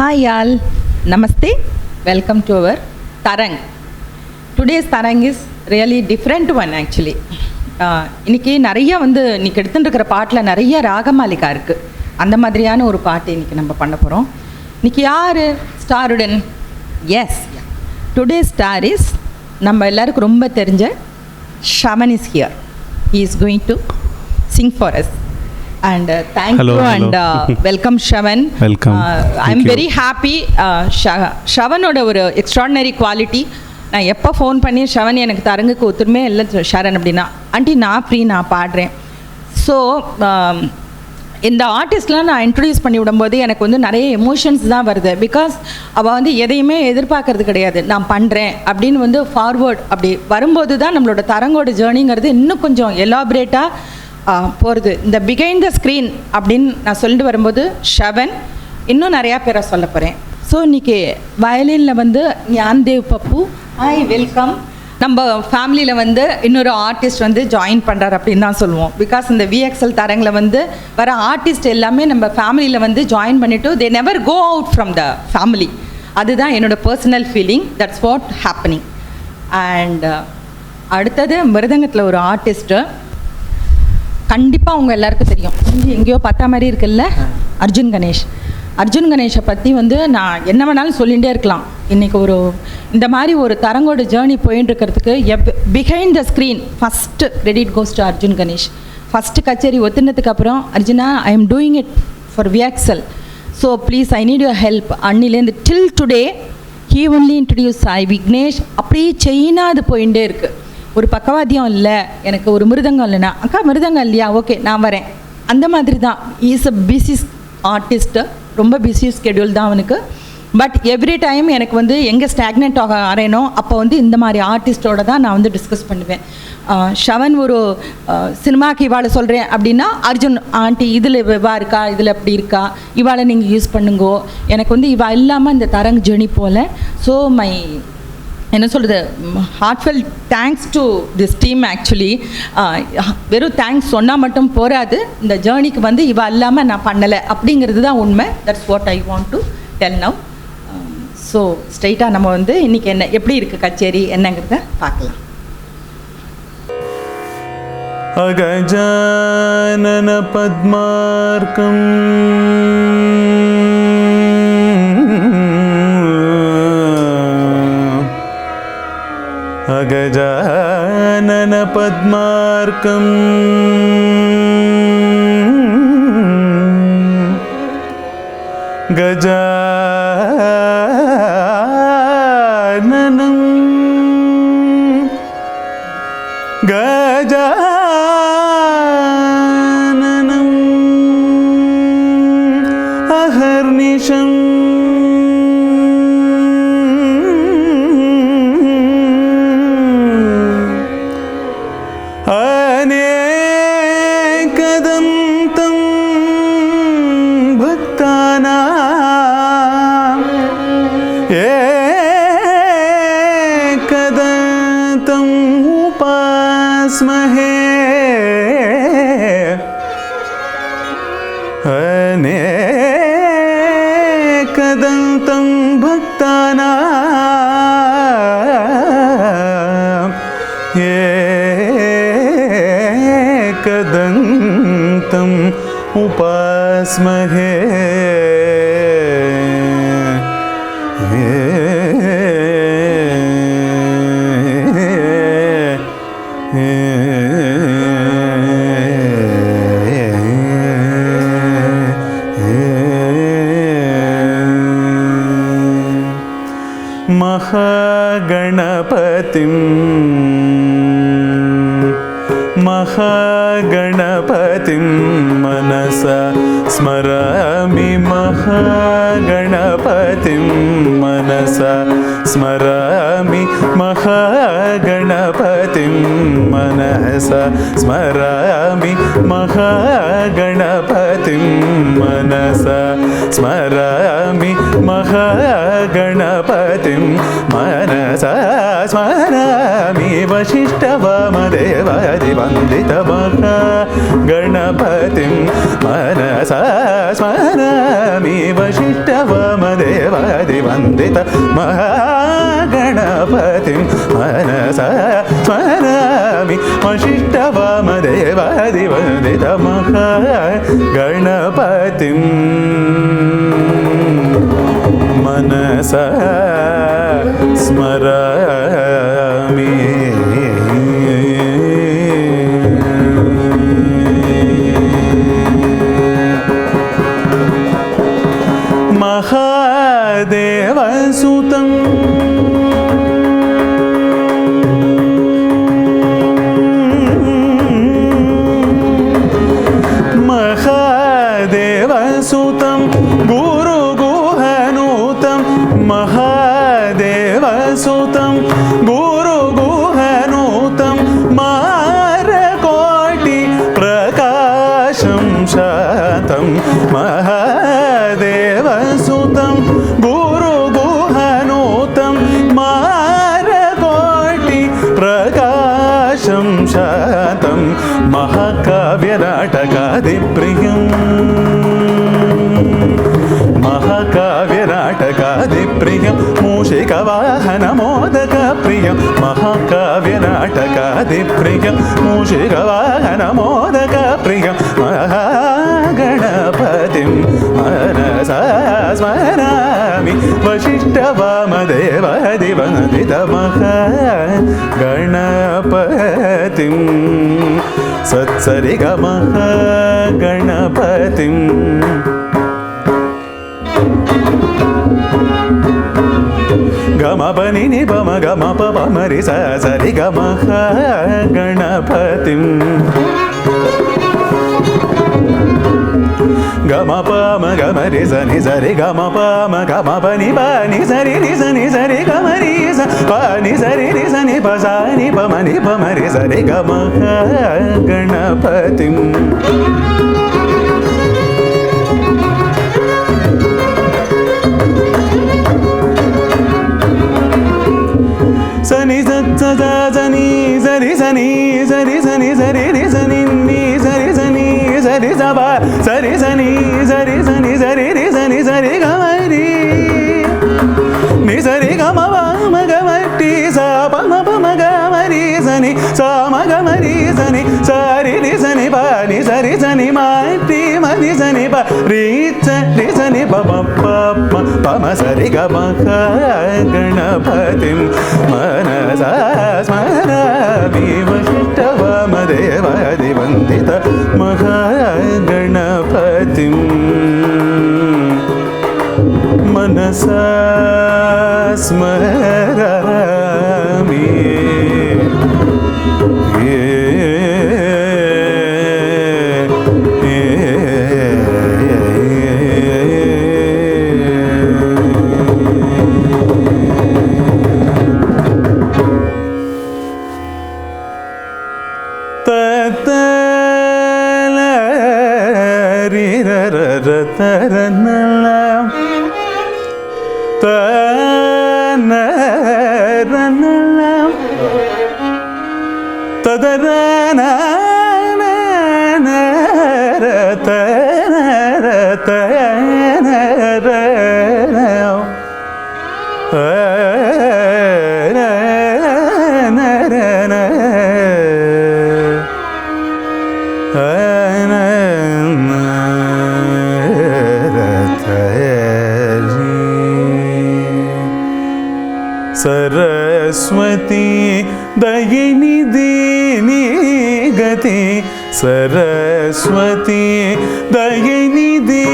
Hi all, Namaste, welcome to our Tarang. Today's Tarang is really different one actually. இன்னைக்கு நிறைய இன்னைக்கு எடுத்துட்டு இருக்கிற பாட்டில் நிறைய ராகமாலிகா இருக்குது. அந்த மாதிரியான ஒரு பாட்டு இன்னைக்கு நம்ம பண்ண போகிறோம். இன்னைக்கு யார் ஸ்டாருடன்? எஸ், டுடே ஸ்டார் இஸ் நம்ம எல்லாருக்கும் ரொம்ப தெரிஞ்ச Shavan is here. He is going to sing for us. And thank you and welcome Shavan. Welcome. I'm very happy. ஷவனோட ஒரு எக்ஸ்ட்ராடினரி குவாலிட்டி. நான் எப்போ ஃபோன் பண்ணி ஷவன் எனக்கு தரங்குக்கு ஒத்துருமே இல்லை ஷரண் அப்படின்னா, ஆண்டி நான் ஃப்ரீ, நான் பாடுறேன். ஸோ இந்த ஆர்டிஸ்ட்லாம் நான் இன்ட்ரடியூஸ் பண்ணி விடும்போது எனக்கு நிறைய எமோஷன்ஸ் தான் வருது. பிகாஸ் அவள் எதையுமே எதிர்பார்க்கறது கிடையாது, நான் பண்ணுறேன் அப்படின்னு ஃபார்வேர்ட் அப்படி வரும்போது தான் நம்மளோட தரங்கோட ஜேர்னிங்கிறது இன்னும் கொஞ்சம் எலாபரேட்டாக போகிறது. இந்த பிஹைண்ட் த ஸ்க்ரீன் அப்படின்னு நான் சொல்லிட்டு வரும்போது ஷவன் இன்னும் நிறையா பேரை சொல்ல போகிறேன். ஸோ இன்றைக்கி வயலினில் ஞான்தேவ் பப்பு, ஹாய் வெல்கம். நம்ம ஃபேமிலியில் இன்னொரு ஆர்டிஸ்ட் ஜாயின் பண்ணுறாரு அப்படின்னு தான் சொல்லுவோம். பிகாஸ் இந்த விஎக்ஸ்எல் தரங்கில் வர ஆர்டிஸ்ட் எல்லாமே நம்ம ஃபேமிலியில் ஜாயின் பண்ணிவிட்டு they never go out from the family. அதுதான் என்னோடய personal feeling. That's what happening. And அடுத்தது மிருதங்கத்தில் ஒரு ஆர்டிஸ்ட்டு, கண்டிப்பாக அவங்க எல்லாருக்கும் தெரியும், எங்கேயோ பார்த்தா மாதிரி இருக்குல்ல, அர்ஜுன் கணேஷ். அர்ஜுன் கணேஷை பற்றி நான் என்ன வேணாலும் சொல்லிகிட்டே இருக்கலாம். இன்றைக்கி இந்த மாதிரி ஒரு தரங்கோட ஜேர்னி போயின்னு இருக்கிறதுக்கு behind the screen first credit goes to Arjun Ganesh. First கச்சேரி ஒத்துனதுக்கு அப்புறம், அர்ஜுனா I am doing it for VXL, so please I need your help. அன்னிலேருந்து till today he only introduce Sai Vignesh. அப்படியே செயினாக அது போயிட்டே இருக்குது. ஒரு பக்கவாத்தியம் இல்லை, எனக்கு ஒரு மிருதங்கம் இல்லைனா, அக்கா மிருதங்கம் இல்லையா, ஓகே நான் வரேன். அந்த மாதிரி தான். இஸ் அ பிஸி ஆர்டிஸ்ட்டு, ரொம்ப பிஸி ஸ்கெடியூல் தான் அவனுக்கு. பட் எவ்ரி டைம் எனக்கு எங்கே ஸ்டாக்னேட் ஆக ஆரேனோ அப்போ இந்த மாதிரி ஆர்டிஸ்ட்டோட தான் நான் டிஸ்கஸ் பண்ணுவேன். ஷவன் ஒரு சினிமாவுக்கு இவாளை சொல்கிறேன் அப்படின்னா, அர்ஜுன் ஆண்டி இதில் இவா இருக்கா, இதில் எப்படி இருக்கா, இவாளை நீங்கள் யூஸ் பண்ணுங்கோ. எனக்கு இவா இல்லாமல் இந்த தரங் ஜெர்னி போல். ஸோ மை என்ன சொல்கிறது, heartfelt thanks to this team actually. வெறும் தேங்க்ஸ் சொன்னால் மட்டும் போராது, இந்த ஜேர்னிக்கு இவ இல்லாமல் நான் பண்ணலை அப்படிங்கிறது தான் உண்மை. That's what I want to tell now. So ஸ்ட்ரைட்டாக நம்ம இன்றைக்கி என்ன எப்படி இருக்குது கச்சேரி என்னங்கிறத பார்க்கலாம். அகஜானன பத்மார்க்கம் அகஜானன பத்மார்க்கம் கஜானனம் கஜானனம் அஹர்நிஷம் अनेकदन्तं भक्तानां एकदन्तम् उपास्महे अनेकदन्तं भक्तानां एकदन्तम् उपास्महे महागणपतिं मनसा स्मरामि, महागणपतिं मनसा स्मरामि, महागणपतिं मनसा स्मरामि, महागणपतिं मनसा स्मरामि, महागणपतिं मनसा स्मरामि, वशिष्ठवामदेवादिवन्दितमहागणपतिं मनसा स्मरामि, वशिष्ठवामदेवादिवन्दितमहागणपतिं वन्दित महागणपतिं मनसा स्मरामि वसिष्ठवामदेवादिवन्दित महागणपतिं मनसा स्मरामि महादेवसुतं महादेवसुतं गुरुगुहनुतं महादेवसुतं गुरुगुहनुतं मारकोटि प्रकाशं शातं महादेवसुतं गुरुगुहनुतं मारकोटि प्रकाशं शातं महाकाव्यनाटकादिप्रियं महाकाव्यनाटकादिप्रियं मूषिकवाहनमोदकप्रियं महाकाव्यनाटकादिप्रियं मूषिकवाहनमोदकप्रियं महागणपतिं मनसा स्मरामि वसिष्ठवामदेवादिवन्दित महागणपतिं सत्सरिगमहागणपतिं गमपनि निपम गमप पमरि सरि गमहागणपतिं गमपम गमरि सनि सरि गमपम गमपनि पानि सरि नि सरि गमरि स पानि सरि नि सनि पसानि पमनि पमरि सरि गमहागणपतिं सनि सत्सदा सनि सरि सनि सरि सनि सरि रि सनि नि सरि सनि सरि सबा सरि सनि सरि सनि सरि रि सनि सरि गमरि नि सरि गम पम गमटि सा पम पम गमरि सनि सा म गमरि सनि सरि रि सनि प नि सरि सनि मटि मनि सनि प रि सनि प पम सरि गमहागणपतिं मनसा स्मरामि वसिष्ठवामदेवादिवन्दित महागणपतिं मनसा स्मरामि सरस्वती दयिनिधि निगति सरस्वती दयिनिधि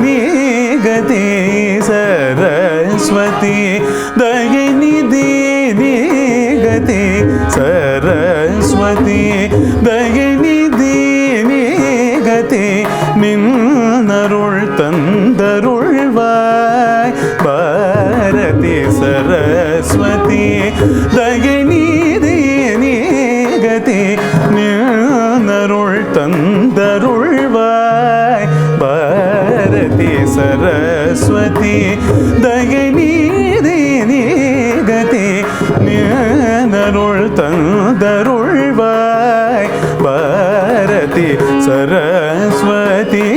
निगति सरस्वती दयिनिधि निगति सरस्वती दयिनिधि निगति निन्नरुள் தந்தருள்வாய் பாரதி सरस्वती दयिनिधि निगति निन्नरुள் தந்தருள்வாய் பாரதி सरस्वती दयिनिधि निगति निन्नरुள் தந்தருள்வாய் பாரதி सरस्वती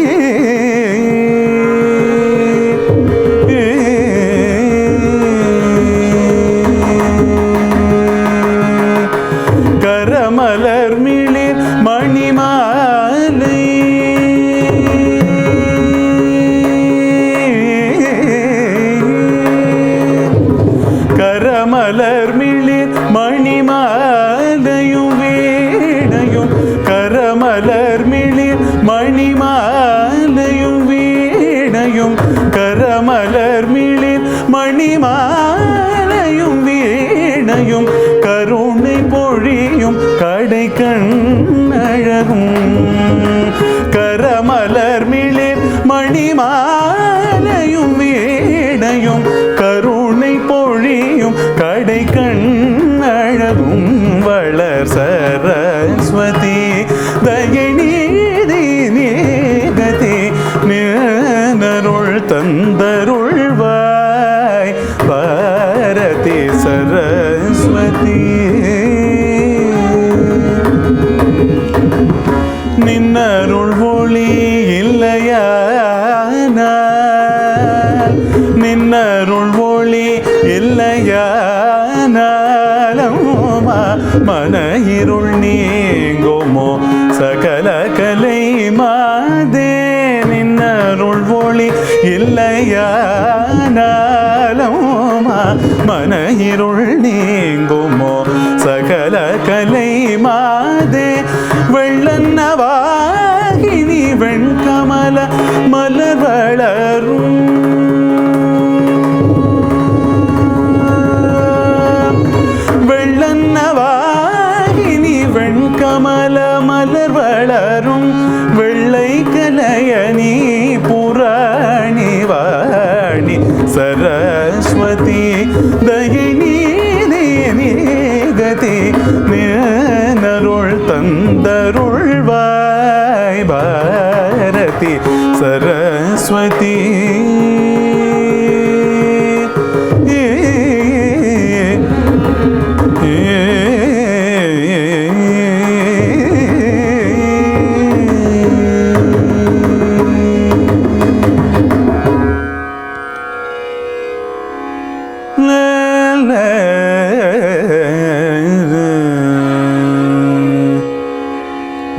கரமலர் மிளிர் மணிமாலையும் வீணையும் கருணை பொழியும் கடை கண்ணழகும் கரமலர் மிளிர் மணிமாலையும் வீணையும் கருணை பொழியும் கடை கண்ணழகும் வளர் சரஸ்வதி தயநீதி நீகதி நினருள் தந்தருள்வாய் பாரதி சரஸ்வதி நின்னருள் ஒளி இல்லையானால் நின்னருள் ஒளி இல்லையானாலும் மன இருள் நீங்குமோ சகல கலை மாதே நின்னருள் ஒளி இல்லையானாலும் மன இருள் நீங்குமோ சகல கலை மாதே வெள்ளன்னவாகினி வெண்கமல மலர் வளரும் வெள்ளன்னவாகினி வெண்கமல மலர் வளரும் வெள்ளை கலையணி புராணி வாணி சரஸ்வதி தயநீதி நீகதி நினருள் தந்தருள்வாய் பாரதி சரஸ்வதி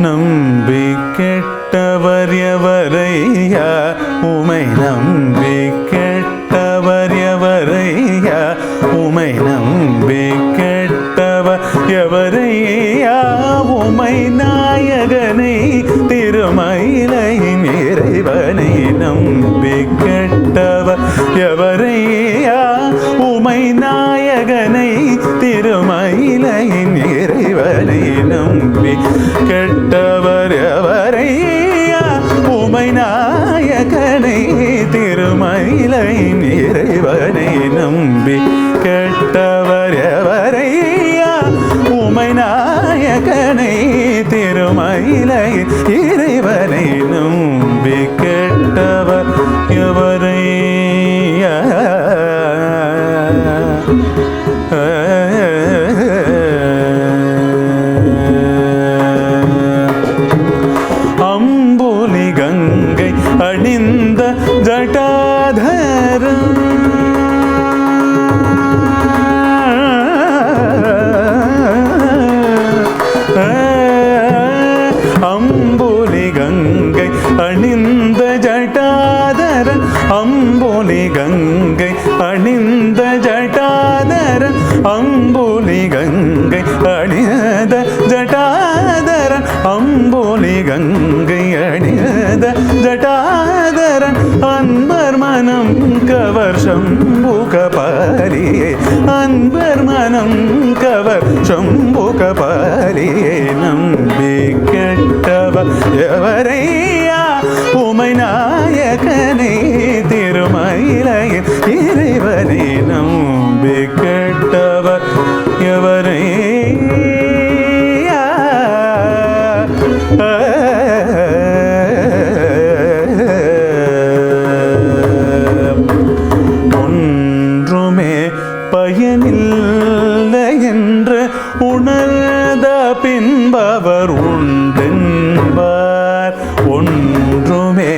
நம்பி கெட்டவர் எவரையா உமை நம்பி கெட்டவர் எவரையா உமை நம்பி கெட்டவர் எவரையா உமை நாயகனை திருமயிலை இறைவனை நம்பி கெட்டவர் எவரையா உமை நாயகனை திருமயிலை இறைவனை நம்பி கெட்டவர் எவரையா உமை நாயகனை திருமயிலை இறைவனை நம்பி கெட்டவர் எவரையா உமை நாயகனை திருமயிலை இறைவனை நம்பி கெட்டவர் எவரையா அம்புலி கங்கை அணிந்த ஜட்டாதரன் அம்புலி கங்கை அணிந்த ஜட்டாதரன் அம்புலி கங்கை அணிந்த ஜட்டாதரன் அம்புலி கங்கை அணிந்த ஜட்டாதரன் அம்புலி கங்கை அணிந்த ஜட்டாதரன் அன்பர் மனம் கவர் சம்பு கபாலியே அன்பர் மனம் கவர் சம்பு கபாலியே நம்பி கெட்டவர் எவரையா உமை நாயகனை திருமயிலையில் இறைவனை நம்பி கெட்டவர் எவரையா ஒன்றுமே பயனில்லை என்று உணர்ந்த பின்பவர் உண்டென்பார் ஒன்றுமே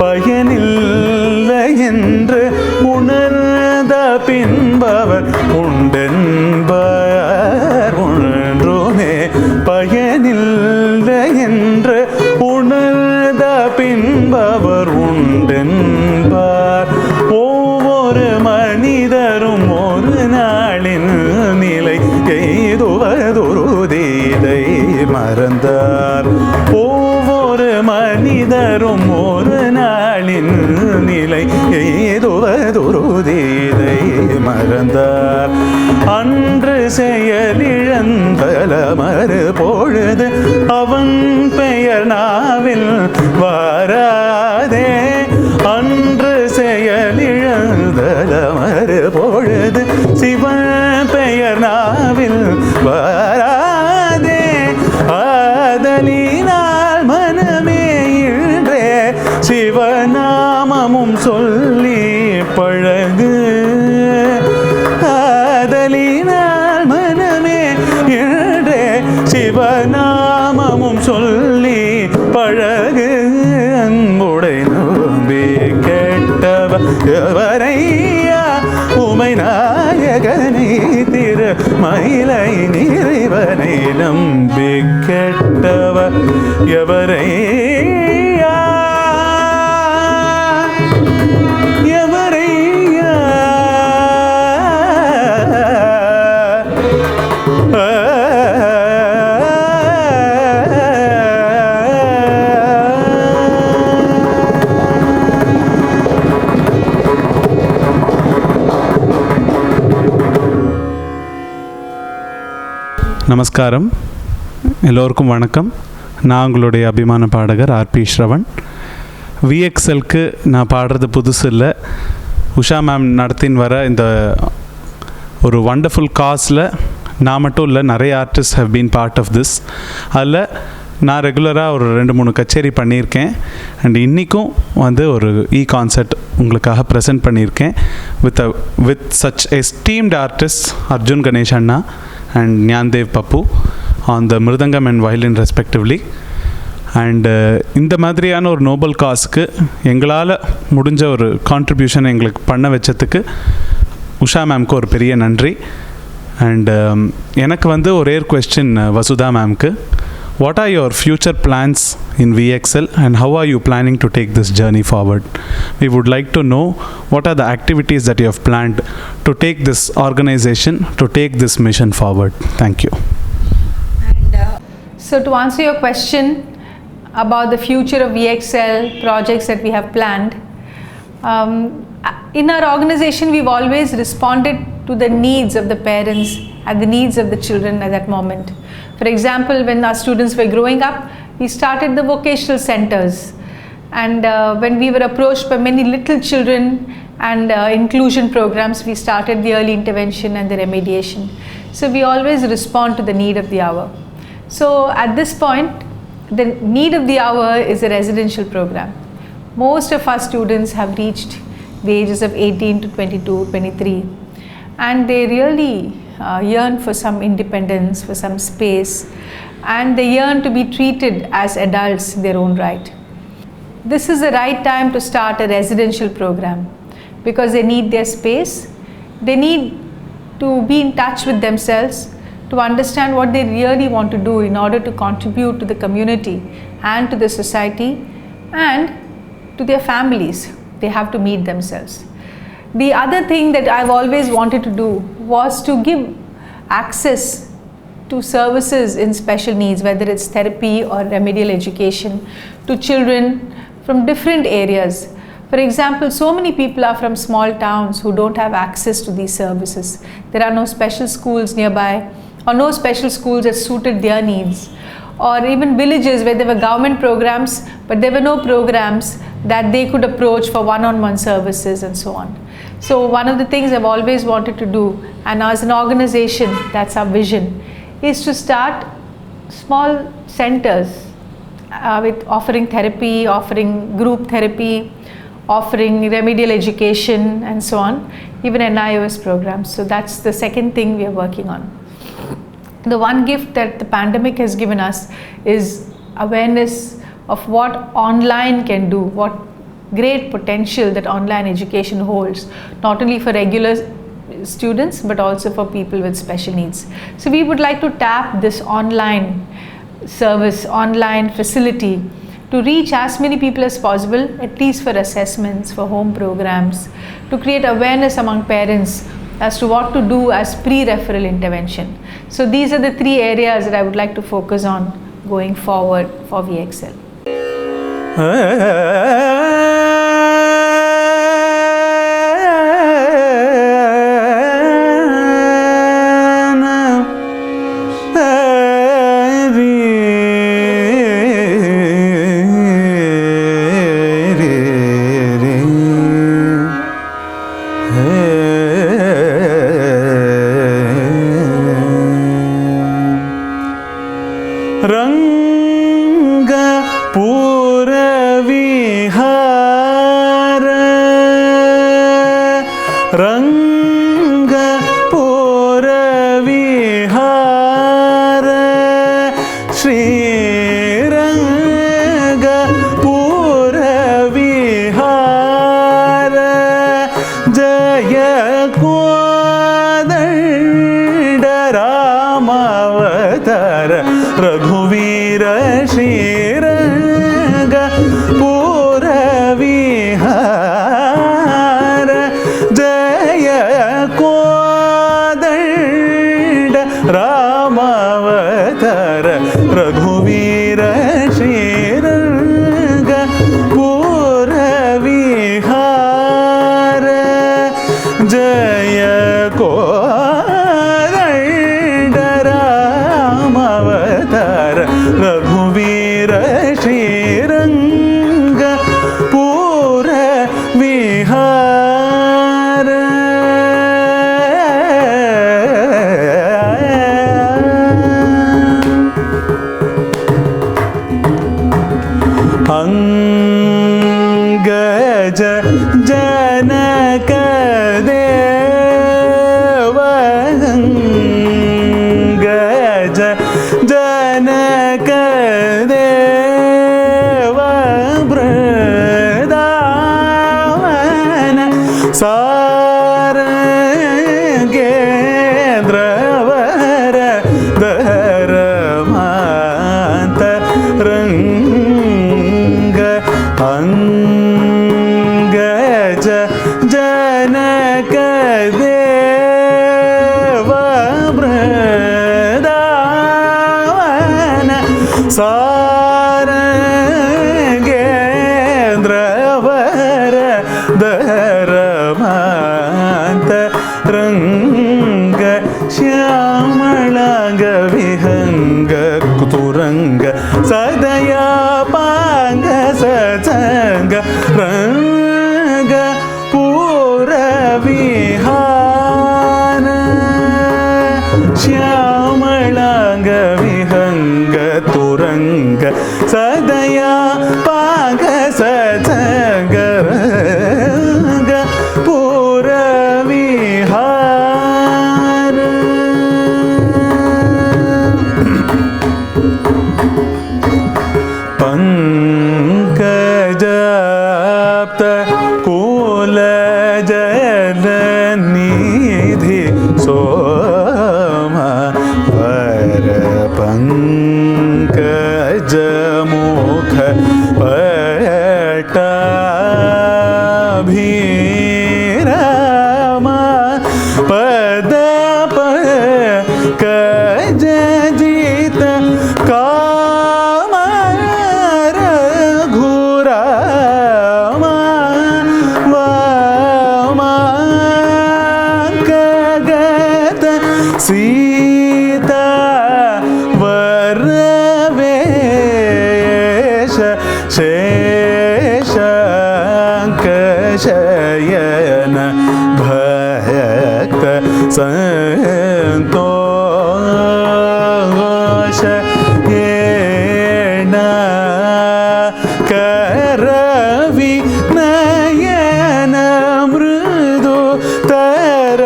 பயனில்லை என்று உணர்ந்த பின்பவர் உண்டென்பார் ஒன்றுமே பயனில்லை என்று உணர்ந்த பின்பவர் உண்டென்பார் ஒவ்வொரு மனிதரும் ஒரு நாளின் நிலை எய்துவதுருதிதை மறந்தார் ஒவ்வொரு மனிதரும் ஒரு நாளின் நிலை துருதிதை மறந்தார் அன்று செயலிழந்தலமறு பொழுது அவன் பெயர் நாவில் வாராதே அன்று செயலிழந்தலமறு பொழுது சிவன் பெயர் நாவில் வாராதே ஆதலினால் மனமே இன்றே சிவநாமமும் சொல்லி பழகு ஆதலினால் மனமே இன்றே சிவநாமமும் சொல்லி பழகு அன்புடை நம்பி கெட்டவ எவரையா உமை நாயகனை திரு மயிலை நிறைவனை நம்பி கெட்டவ எவரையா எவரையா நமஸ்காரம், எல்லோருக்கும் வணக்கம். நான் உங்களுடைய அபிமான பாடகர் ஆர்பி ஸ்ரவன். விஎக்ஸ்எல்க்கு நான் பாடுறது புதுசு இல்லை. உஷா மேம் நடத்தின்னு வர இந்த ஒரு வண்டர்ஃபுல் காஸில் நான் மட்டும் இல்லை, நிறைய artist have been part of this. அதில் நான் ரெகுலராக ஒரு 2-3 கச்சேரி பண்ணியிருக்கேன். அண்ட் இன்றைக்கும் ஒரு கான்சர்ட் உங்களுக்காக ப்ரெசென்ட் பண்ணியிருக்கேன் with such esteemed artist Arjun Ganesh Anna and Nyandev Pappu on the Mridangam and violin respectively. And இந்த மாதிரியான ஒரு நோபல் காஸ்க்கு எங்களால் முடிஞ்ச ஒரு கான்ட்ரிபியூஷன் எங்களுக்கு பண்ண வச்சதுக்கு உஷா மேம்க்கு ஒரு பெரிய நன்றி. அண்டு எனக்கு ஒரே ஒரு கொஸ்டின் வசுதா மேம்க்கு, what are your future plans in VXL and how are you planning to take this journey forward? We would like to know what are the activities that you have planned to take this organization, to take this mission forward. Thank you. And, so to answer your question about the future of VXL projects that we have planned, in our organization we've always responded to the needs of the parents and the needs of the children at that moment. For example, when our students were growing up, we started the vocational centers, and when we were approached by many little children and inclusion programs, we started the early intervention and the remediation. So we always respond to the need of the hour. So at this point, the need of the hour is a residential program. Most of our students have reached the ages of 18 to 22, 23, and they really yearn for some independence, for some space, and they yearn to be treated as adults in their own right. This is the right time to start a residential program because they need their space, they need to be in touch with themselves, to understand what they really want to do in order to contribute to the community and to the society and to their families. They have to meet themselves. The other thing that I've always wanted to do was to give access to services in special needs, whether it's therapy or remedial education, to children from different areas. For example, so many people are from small towns who don't have access to these services. There are no special schools nearby or no special schools that suited their needs, or even villages where there were government programs but there were no programs that they could approach for one-on-one services and so on. So one of the things I've always wanted to do, and as an organization that's our vision, is to start small centers with offering therapy, offering group therapy, offering remedial education and so on, even NIOS programs. So that's the second thing we are working on. The one gift that the pandemic has given us is awareness of what online can do, what great potential that online education holds, not only for regular students but also for people with special needs. So we would like to tap this online service, online facility, to reach as many people as possible, at least for assessments, for home programs, to create awareness among parents as to what to do as pre-referral intervention. So these are the 3 areas that I would like to focus on going forward for VXL. रंग पुर विहार श्रीरंग पुर विहार जय कोदंड रामावतार रघुवीर श्रीरंग पुर विहार जय कोदंड रामावतार रघुवीर श्रीरंग पुर विहार जय कोदंड रामावतार रघुवीर श्रीरंग पुर विहार अंगज जनक देव अंगज जनक देव वृंदावन सारंगेन्द्रवर धर्मांत रंग अंगज जनक देव वृंदावन सारंगेन्द्रवर धर्मांत रंग श्यामलांग विहंग कुतुरंग सदया पांग सत्संग रंग पुर विहार श्यामलांग विहंग तुरंग सदया पांग सत्संग रंग पुर विहार पंकजाप्त कुल जलनिधि सोमा वर पंकज मुख पटाभिरामा पद पंकज जित काम रघुरामा वामांकगत सीता वरवेश शेषांक शयन भक्त संतोष येना करवि नयन मृदु तर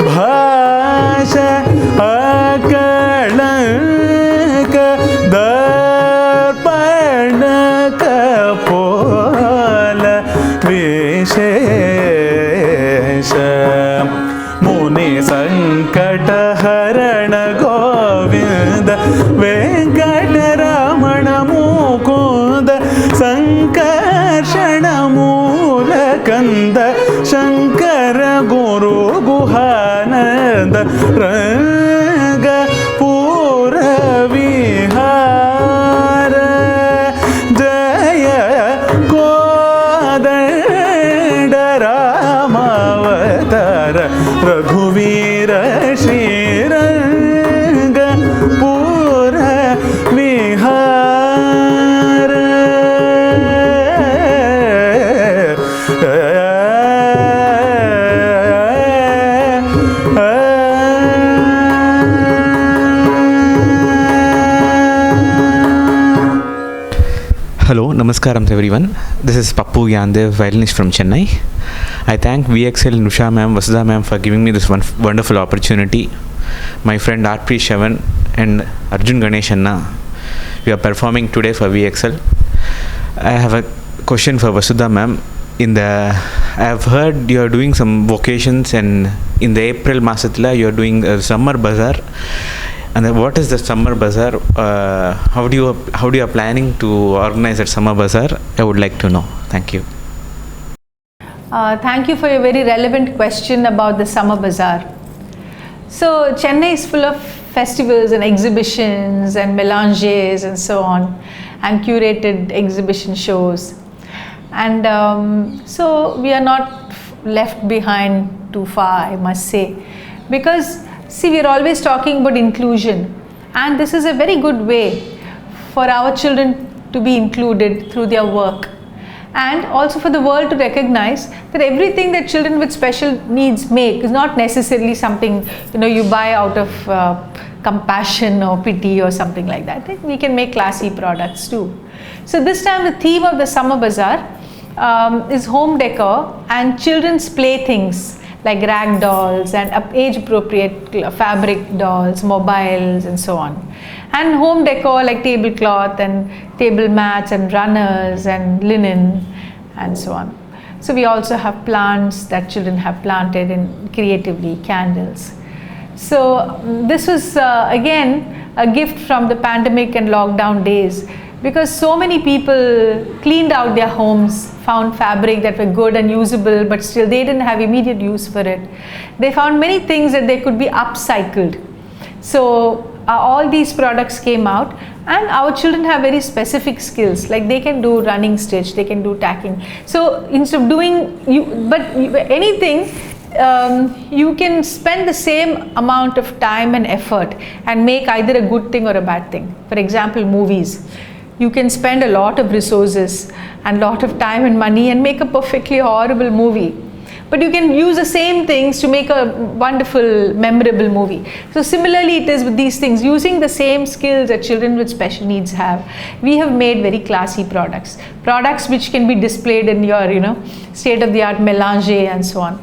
भाषा अकलंक दर्पण कपोल विशेष मुनि संकट हरण गोविंद वेंकटरमण मुकुंद संकर्षण मूल कंद शंकर गुरु गुहानंद रंग पुर विहार जय कोदंड रामावतार रघुवीर श्रीरंग पुर विहार Hello, Namaskaram to everyone. This is Pappu Yandev, violinist from Chennai. I thank VXL Nusha ma'am, Vasudha ma'am for giving me this wonderful opportunity. My friend R.P. Shravan and Arjun Ganesh Anna, we are performing today for VXL. I have a question for Vasudha ma'am. I have heard you are doing some vocations, and in the April Masatla you are doing a summer bazaar. And what is the summer bazaar? How do you are planning to organize that summer bazaar? I would like to know. Thank you. Thank you for your very relevant question about the summer bazaar. So Chennai is full of festivals and exhibitions and melanges and so on, and curated exhibition shows. And so we are not left behind too far, I must say, because see, we are always talking about inclusion, and this is a very good way for our children to be included through their work, and also for the world to recognize that everything that children with special needs make is not necessarily something you buy out of compassion or pity or something like that. We can make classy products too. So this time the theme of the summer bazaar is home decor and children's playthings like rag dolls and age appropriate fabric dolls, mobiles and so on, and home decor like tablecloth and table mats and runners and linen and so on. So we also have plants that children have planted in creatively, candles. So this was again a gift from the pandemic and lockdown days, because so many people cleaned out their homes, found fabric that were good and usable, but still they didn't have immediate use for it. They found many things that they could be upcycled. So all these products came out, and our children have very specific skills, like they can do running stitch, they can do tacking. So instead of doing anything, you can spend the same amount of time and effort and make either a good thing or a bad thing. For example, movies. You can spend a lot of resources and lot of time and money and make a perfectly horrible movie. But you can use the same things to make a wonderful, memorable movie. So similarly it is with these things. Using the same skills that children with special needs have, we have made very classy products. Products which can be displayed in your, state-of-the-art melange and so on.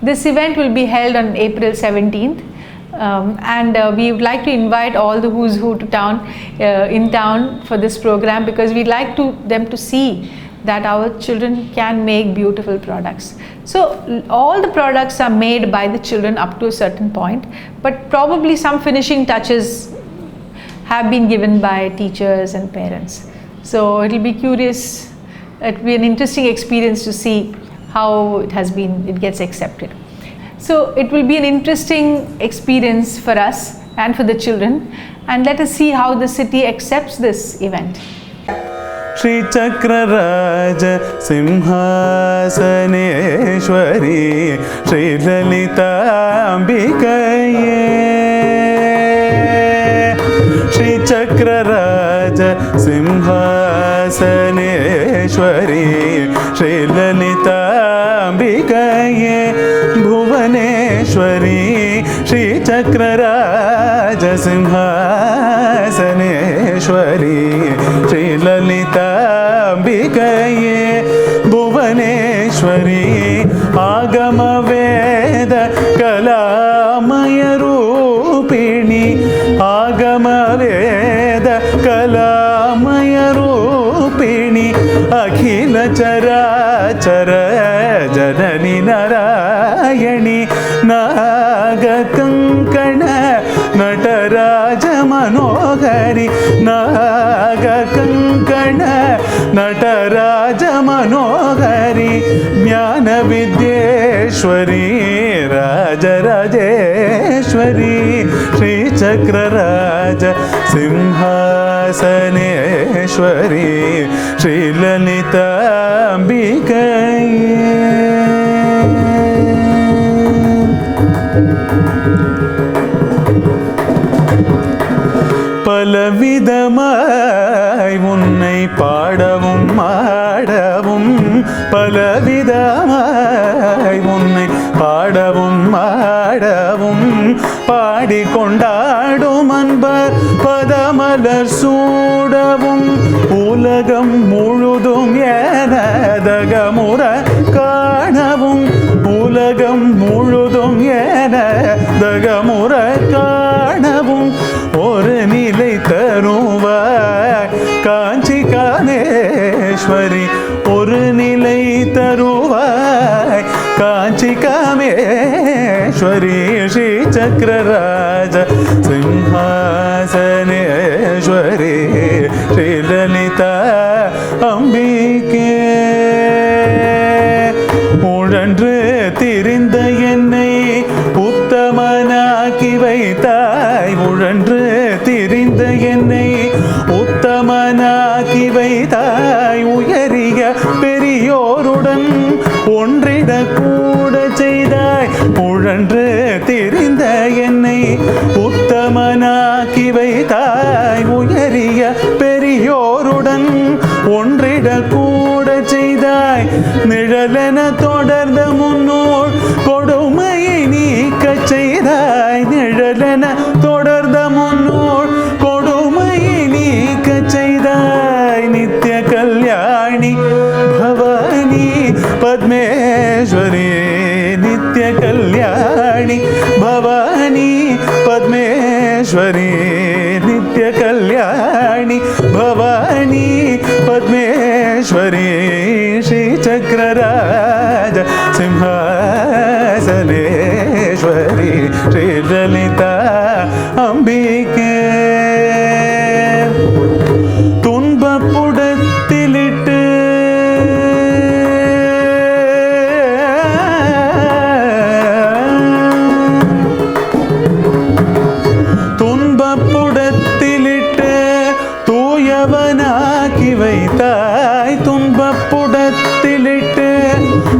This event will be held on April 17th. And we would like to invite all the who's who to in town for this program, because we'd like them to see that our children can make beautiful products. So all the products are made by the children up to a certain point, but probably some finishing touches have been given by teachers and parents. So it'll be an interesting experience to see how it gets accepted. So it will be an interesting experience for us and for the children, and let us see how the city accepts this event. Shri Chakraraj Simhasaneshwari Shri Lalita Ambikaye Shri Chakraraj Simhasaneshwari Shri Lalita Ambikaye Bhuvaneshwari Shri Chakraraj Simhasaneshwari Shri Lalita Ambikaye Bhuvaneshwari Agama Veda Kalamaya Rupini Agama Veda Kalamaya Rupini Akhila Charachara Janani Narayani Naga Kankana Nataraja Manohari Naga Kankana Nataraja Manohari Jnana Vidyeshwari Raja Rajeshwari Shri Chakraraja Simhasaneshwari Shri Lalita Ambikaye. பலவிதமாய் உன்னை பாடவும் ஆடவும் பலவிதமாய் உன்னை பாடவும் ஆடவும் பாடிக்கொண்டாடும் அன்பர் பதமலர் சூடவும் உலகம் முழுதும் எனதகமுற காணவும் உலகம் முழுதும் என தகமுற காணவும் ஒரு நிலை தருவாய் காஞ்சி காமேஸ்வரி, ஒரு நிலை தருவாய் காஞ்சி காமேஸ்வரி. ஸ்ரீ சக்கரராஜ சிம்ஹாசனேஸ்வரி ஸ்ரீ லலிதா அம்பிகே. உழன்று திரிந்த என்னை உத்தமனாக்கி வைத்தாய், உழன்று திரிந்த என்னை உத்தமனாக்கி வைத்தாய். உயரிய பெரியோருடன் ஒன்றிட கூட செய்தாய், உழன்று திரிந்த என்னை உத்தமனாக்கி வைத்தாய். உயரிய பெரியோருடன் ஒன்றிட கூட செய்தாய். நிழலென தொடர்ந்த முன்னோர் கொடுமையை நீக்க செய்தாய், நிழலென தொடர்ந்த முன்னோர் கொடுமையை நீக்க செய்தாய். நித்ய கல்யாணி பவானி பத்மேஸ்வரி, நித்ய கல்யாணி பவானி பத்மேஸ்வரி, நித்ய கல்யாணி பவானி பத்மேஸ்வரி. ஸ்ரீ சக்கரராஜ சிம்ஹாசனேஸ்வரி ஸ்ரீ லலிதா அம்பிகே. துன்பப்புடத்திலிட்டு துன்பப்புடத்திலிட்டு தூயவனாக்கி வைத்தாய், துன்பப்புடத்திலிட்டு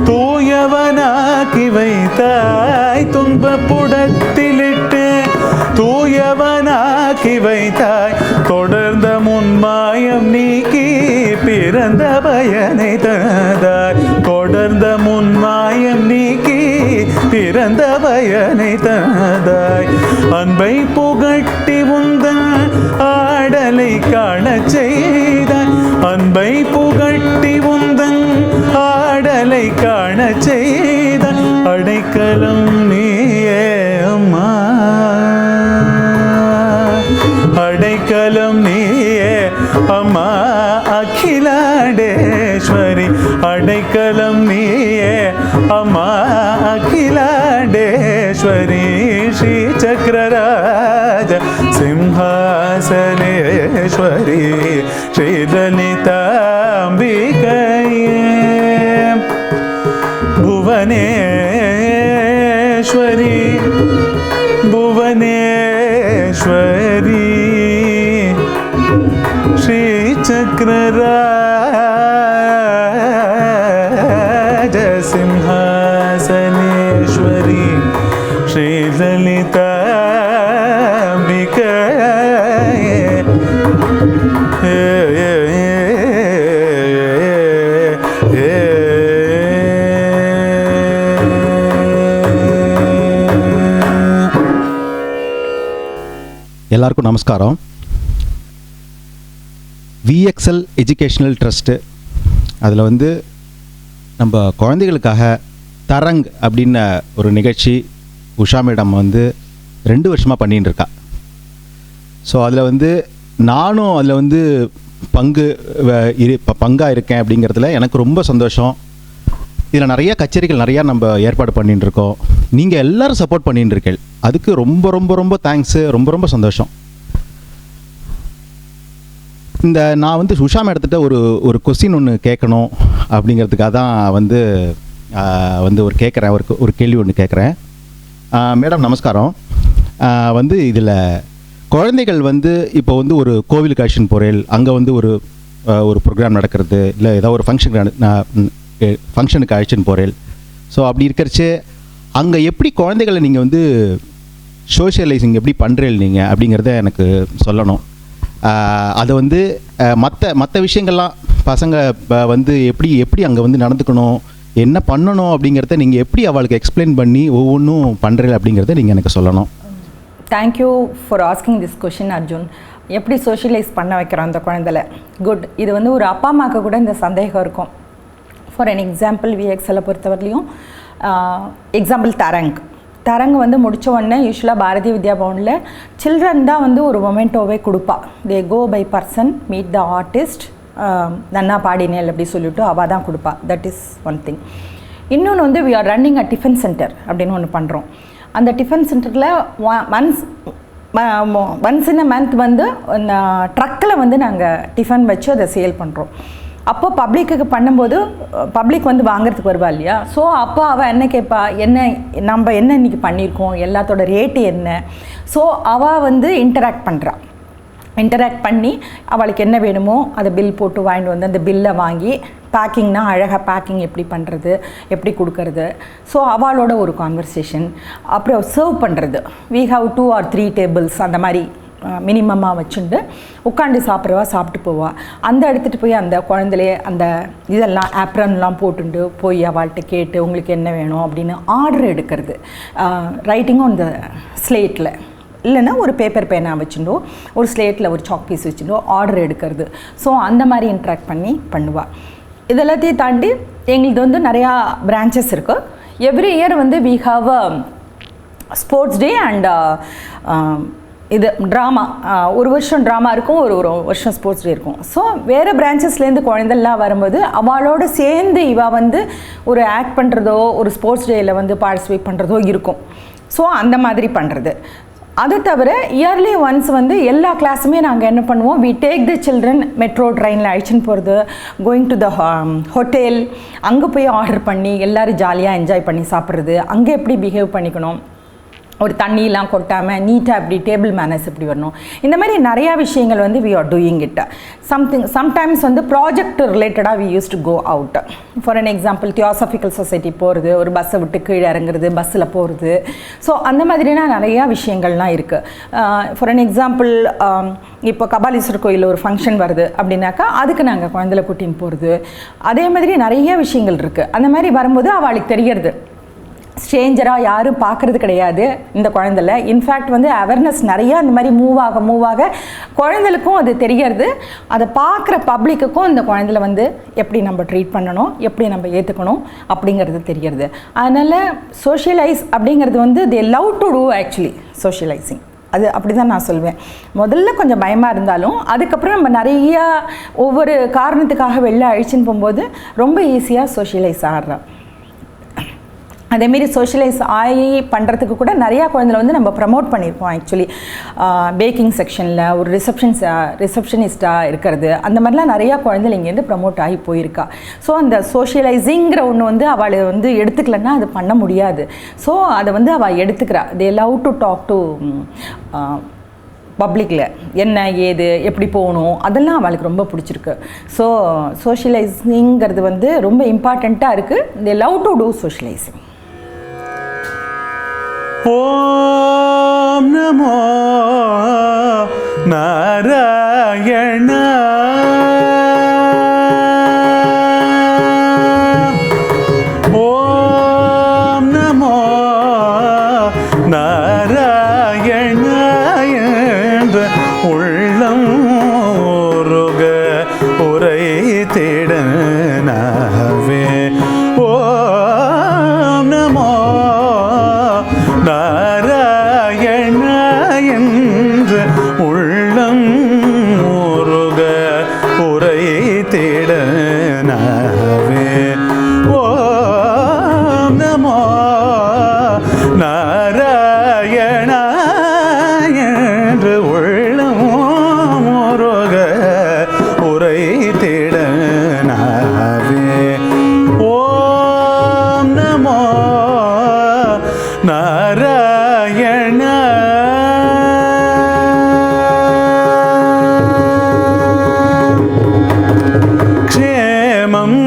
தூயவனாக்கி வைத்தாய். துன்பப்புடத்திலிட்டு தூயவனாக்கி வைத்தாய். தொடர்ந்த முன்மாயம் நீக்கி பிறந்த பயனை தந்தாய், தொடர்ந்த முன்மாயம் நீக்கி பிறந்த பயனை தந்தாய். அன்பை புகட்டி உந்தன் ஆடலை காணச் செய்தாய், அன்பை புகட்டி உந்தன் ஆடலை காணச் செய்தாய். அடைக்கலம் நீயே அம்மா, அடைக்கலம் நீயே அம்மா அகிலாண்டேஸ்வரி, அடைக்கலம் நீயே அம்மா அகிலாண்டேஸ்வரி. ஸ்ரீ சக்கரராஜ சிம்ஹாசனேஸ்வரி ஸ்ரீ லலிதாம்பிகையே. புவனேஸ்வரி புவனேஸ்வரி ஸ்ரீ சக்கரராஜ சிம்ஹாசனேஸ்வரி ஸ்ரீ லலிதாம்பிகையே. எல்லாருக்கும் நமஸ்காரம். விஎக்ஸ்எல் எஜுகேஷ்னல் ட்ரஸ்ட்டு, அதில் வந்து நம்ம குழந்தைகளுக்காக தரங் அப்படின்ன ஒரு நிகழ்ச்சி உஷா மேடம் வந்து 2 வருஷமாக பண்ணிகிட்டு இருக்கா. ஸோ அதில் வந்து நானும் அதில் வந்து பங்காக இருக்கேன் அப்படிங்கிறதுல எனக்கு ரொம்ப சந்தோஷம். இதில் நிறைய கச்சேரிகள் நிறையா நம்ம ஏற்பாடு பண்ணிட்டு இருக்கோம். நீங்கள் எல்லோரும் சப்போர்ட் பண்ணிட்டு இருக்கீங்க, அதுக்கு ரொம்ப ரொம்ப ரொம்ப தேங்க்ஸு, ரொம்ப ரொம்ப சந்தோஷம். நான் வந்து உஷா மேடத்திட்ட ஒரு கொஸ்டின் ஒன்று கேட்கணும் அப்படிங்கிறதுக்காக தான் வந்து ஒரு கேள்வி ஒன்று கேட்குறேன். மேடம் நமஸ்காரம். வந்து இதில் குழந்தைகள் வந்து இப்போ வந்து ஒரு கோவிலுக்கு அழைச்சின்னு போகிறேன், அங்கே வந்து ஒரு ப்ரோக்ராம் நடக்கிறது, இல்லை ஏதோ ஒரு ஃபங்க்ஷனுக்கு அழைச்சின்னு போகிறேன். ஸோ அப்படி இருக்கிறச்சு அங்கே எப்படி குழந்தைகளை நீங்கள் வந்து சோஷியலைசிங் எப்படி பண்ணுறீங்க நீங்கள் அப்படிங்கிறத எனக்கு சொல்லணும். அதை வந்து மற்ற விஷயங்கள்லாம் பசங்க வந்து எப்படி அங்கே வந்து நடந்துக்கணும், என்ன பண்ணணும் அப்படிங்கிறத நீங்கள் எப்படி அவளுக்கு எக்ஸ்பிளைன் பண்ணி ஒவ்வொன்றும் பண்ணுறீங்க அப்படிங்கிறத நீங்கள் எனக்கு சொல்லணும். Thank you for asking this question Arjun. எப்படி சோஷியலைஸ் பண்ண வைக்கிறோம் அந்த குழந்தைல? குட். இது வந்து ஒரு அப்பா அம்மாவுக்கு கூட இந்த சந்தேகம் இருக்கும். ஃபார் அன் எக்ஸாம்பிள், விஎக்ஸ்எல்லை பொறுத்தவரையிலையும் எக்ஸாம்பிள் தரங்கு வந்து முடித்த உடனே யூஸ்வலாக பாரதிய வித்யா பவனில் சில்ட்ரன் தான் வந்து ஒரு மொமெண்டோவே கொடுப்பா. They go by person meet the artist, நன்னா பாடினேல் அப்படி சொல்லிவிட்டு அவள் தான் கொடுப்பா. That is one thing. இன்னொன்று வந்து we are running a tiffin centre அப்படின்னு ஒன்று பண்ணுறோம். அந்த டிஃபன் சென்டரில் ஒன்ஸ் இன் அ மந்த் வந்து ட்ரக்கில் வந்து நாங்கள் டிஃபன் வச்சு அதை சேல் பண்ணுறோம். அப்போ பப்ளிக்கு பண்ணும்போது பப்ளிக் வந்து வாங்குறதுக்கு வருவா இல்லையா? ஸோ அப்போ அவள் என்ன கேட்பா, நம்ம என்ன இன்றைக்கி பண்ணியிருக்கோம், எல்லாத்தோட ரேட்டு என்ன. ஸோ அவள் வந்து இன்டராக்ட் பண்ணி அவளுக்கு என்ன வேணுமோ அதை பில் போட்டு வாங்கிட்டு வந்து அந்த பில்லை வாங்கி பேக்கிங்னா அழகாக பேக்கிங் எப்படி பண்ணுறது, எப்படி கொடுக்கறது. ஸோ அவளோட ஒரு கான்வர்சேஷன். அப்புறம் சர்வ் பண்ணுறது, we have 2 or 3 tables அந்த மாதிரி மினிமமாக வச்சுட்டு உட்காந்து சாப்பிட்றவா சாப்பிட்டு போவா. அந்த எடுத்துகிட்டு போய் அந்த குழந்தைலே அந்த இதெல்லாம் ஆப்ரன்லாம் போட்டுட்டு போய் அவள்கிட்ட கேட்டு உங்களுக்கு என்ன வேணும் அப்படின்னு ஆர்டர் எடுக்கிறது. ரைட்டிங்கும் அந்த ஸ்லேட்டில் இல்லைன்னா ஒரு பேப்பர் பேனா வச்சுட்டோ ஒரு ஸ்லேட்டில் ஒரு சாக் பீஸ் வச்சுட்டோ ஆர்டர் எடுக்கிறது. ஸோ அந்த மாதிரி இன்ட்ராக்ட் பண்ணி பண்ணுவாள். இதெல்லாத்தையும் தாண்டி எங்களுக்கு வந்து நிறையா பிரான்ச்சஸ் இருக்குது. எவ்ரி இயர் வந்து we have a sports day and இது ட்ராமா. ஒரு வருஷம் ட்ராமா இருக்கும், ஒரு வருஷம் ஸ்போர்ட்ஸ் டே இருக்கும். ஸோ வேறு பிரான்ச்சஸ்லேருந்து குழந்தைலாம் வரும்போது அவளோட சேர்ந்து இவள் வந்து ஒரு ஆக்ட் பண்ணுறதோ ஒரு ஸ்போர்ட்ஸ் டேயில் வந்து பார்ட்டிசிபேட் பண்ணுறதோ இருக்கும். ஸோ அந்த மாதிரி பண்ணுறது. அது தவிர இயர்லி ஒன்ஸ் வந்து எல்லா கிளாஸுமே நாங்கள் என்ன பண்ணுவோம், we take the children metro ட்ரெயினில் அழைச்சின்னு போகிறது, கோயிங் டு த ஹோட்டல், அங்கே போய் ஆர்டர் பண்ணி எல்லோரும் ஜாலியாக என்ஜாய் பண்ணி சாப்பிட்றது, அங்கே எப்படி பிஹேவ் பண்ணிக்கணும், ஒரு தண்ணியெலாம் கொட்டாமல் நீட்டாக எப்படி டேபிள் மேனர்ஸ் எப்படி வரணும். இந்த மாதிரி நிறையா விஷயங்கள் வந்து we are doing it. Sometimes வந்து ப்ராஜெக்ட் ரிலேட்டடாக we use to go out. For an example Theosophical Society போகிறது, ஒரு பஸ்ஸை விட்டு கீழே இறங்குறது, பஸ்ஸில் போகிறது. ஸோ அந்த மாதிரினா நிறையா விஷயங்கள்லாம் இருக்குது. ஃபார் அன் எக்ஸாம்பிள் இப்போ கபாலீஸ்வரர் கோயிலில் ஒரு ஃபங்க்ஷன் வருது அப்படின்னாக்கா அதுக்கு நாங்கள் குழந்தைல கூட்டின்னு போகிறது. அதே மாதிரி நிறைய விஷயங்கள் இருக்குது. அந்த மாதிரி வரும்போது அவளுக்கு தெரியறது ஸ்ட்ரேஞ்சராக யாரும் பார்க்குறது கிடையாது இந்த குழந்தைல. இன்ஃபேக்ட் வந்து அவேர்னஸ் நிறையா இந்த மாதிரி மூவ் ஆக குழந்தைகளுக்கும் அது தெரியறது. அதை பார்க்குற பப்ளிக்குக்கும் இந்த குழந்தைல வந்து எப்படி நம்ம ட்ரீட் பண்ணணும், எப்படி நம்ம ஏற்றுக்கணும் அப்படிங்கிறது தெரியறது. அதனால் சோஷியலைஸ் அப்படிங்கிறது வந்து they love to do actually socialising. அது அப்படி தான் நான் சொல்வேன். முதல்ல கொஞ்சம் பயமாக இருந்தாலும் அதுக்கப்புறம் நம்ம நிறையா ஒவ்வொரு காரணத்துக்காக வெளில அழிச்சின்னு போகும்போது ரொம்ப ஈஸியாக சோஷியலைஸ் ஆடுறோம். அதேமாரி சோஷியலைஸ் ஆகி பண்ணுறதுக்கு கூட நிறையா குழந்தைல வந்து நம்ம ப்ரமோட் பண்ணியிருக்கோம். ஆக்சுவலி பேக்கிங் செக்ஷனில் ஒரு ரிசப்ஷனிஸ்டாக இருக்கிறது, அந்த மாதிரிலாம் நிறையா குழந்தைல இங்கேருந்து ப்ரமோட் ஆகி போயிருக்கா. ஸோ அந்த சோஷியலைசிங்கிற ஒன்று வந்து அவளை வந்து எடுத்துக்கலன்னா அது பண்ண முடியாது. ஸோ அதை வந்து அவள் எடுத்துக்கிறா. They love to talk to பப்ளிக்கில் என்ன ஏது எப்படி போகணும் அதெல்லாம் அவளுக்கு ரொம்ப பிடிச்சிருக்கு. ஸோ சோஷியலைசிங்கிறது வந்து ரொம்ப இம்பார்ட்டண்ட்டாக இருக்குது. They love to do socialising. ஓம் நமோ நாராயண ஓம் நமோ நாராயண என்ற உள்ளம் உருக உரை தேடனாவே. ஓம் நமோ நாராயண என்ற உள்ளம் உருக உரை தேடனாவே. ஓம் நமோ நாராயண என்று உள்ளம் உருக உரை தேடனாவே. ஓம் நமோ நாராயண. க்ஷேமம்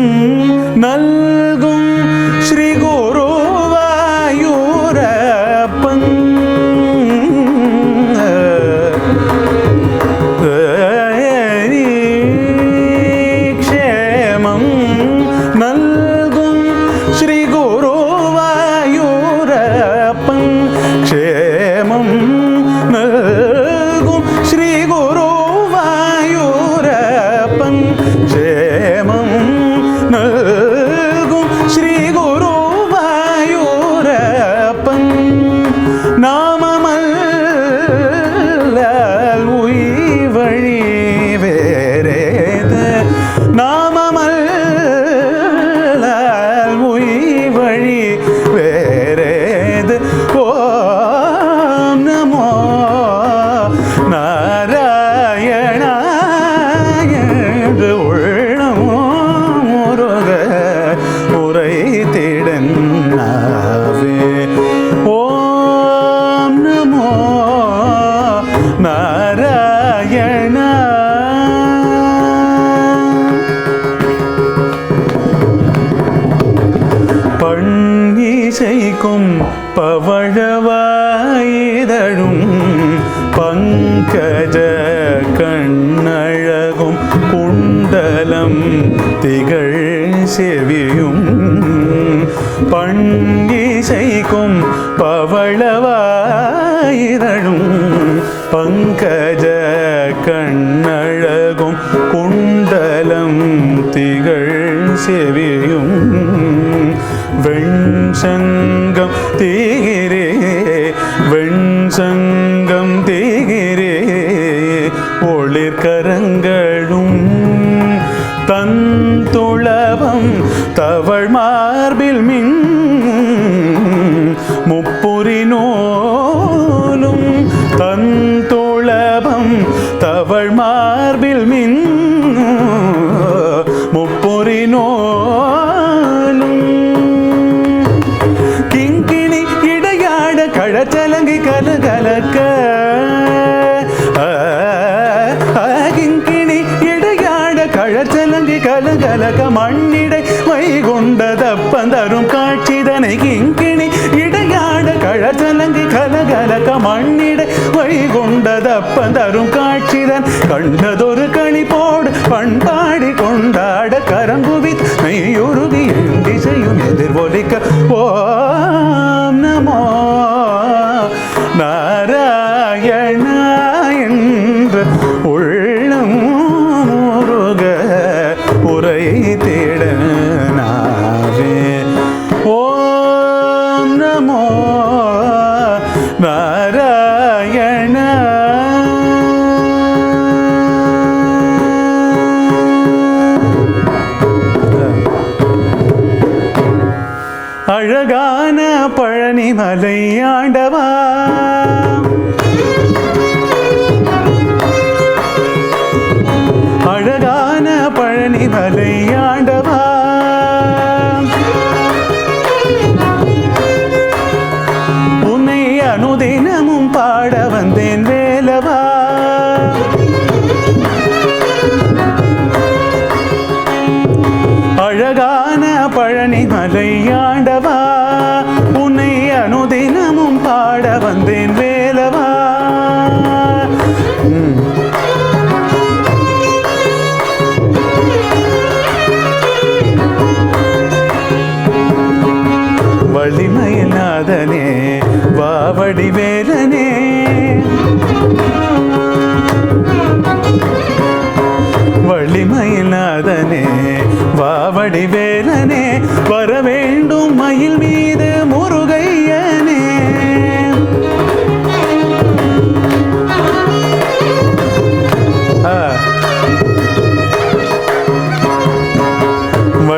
நல்கும் ஸ்ரீ குருவாயூரப்பன் க்ஷேமம் நல்கும் ஸ்ரீ குருவாயூரப்பன் பவழவாயிதழும் பங்கஜ கண்ணழகும் குண்டலம் திகழ் செவியும் பண்டிசைக்கும் பவளவாயிரழும் பங்கஜ கண்ணழகும் குண்டலம் திகழ் செவியும் வெண்சங்கம் தீரே வெண்சங்கம் தீரே ஒளிர்கரங்களும் தந்துளவம் தவழ் மார்பில் மின் முப்புரி நூலும் தந்துளவம் தவழ் மார்பில் மின் முப்புரி நூலும் கிங்கிணி இடையாட கழச்சலங்கை கலகலக்க கிங்கிணி இடையாட கழச்சலங்கை கலகலக்க மண்ணிடை வைகுண்டதப்பந்தரும் காட்சிதனை கிங்கிணி இடையாட கழச்சலங்கை கலகலக்க மண்ணிடை வைகுண்டதப்பந்தரும் காட்சிதன் கண்டதொரு களிப்போடு பண்பாடி கொண்டாட கரங்குவித் மெய்யுருகி திசையும் எதிர்வொலிக்க ஓம் நமோ நாராயண என்று உள்ளம் முருக உரை தேட நாவே ஓம் நமோ நாராயண அழகான பழனிமலை ஆண்டவா அழகான பழனிமலை ஆண்டவா உன்னை அனுதினமும் பாட வந்தேன் வேலவா அழகான பழனிமலை ஆண்டவா உன்னை அனுதினமும் பாட வந்தேன் வேலவா வள்ளிமயிலாதனே வாவடி வேலனே வள்ளிமயிலாதனே வாவடி வேலனே வர வேண்டும் மயில் மீது முருகையனே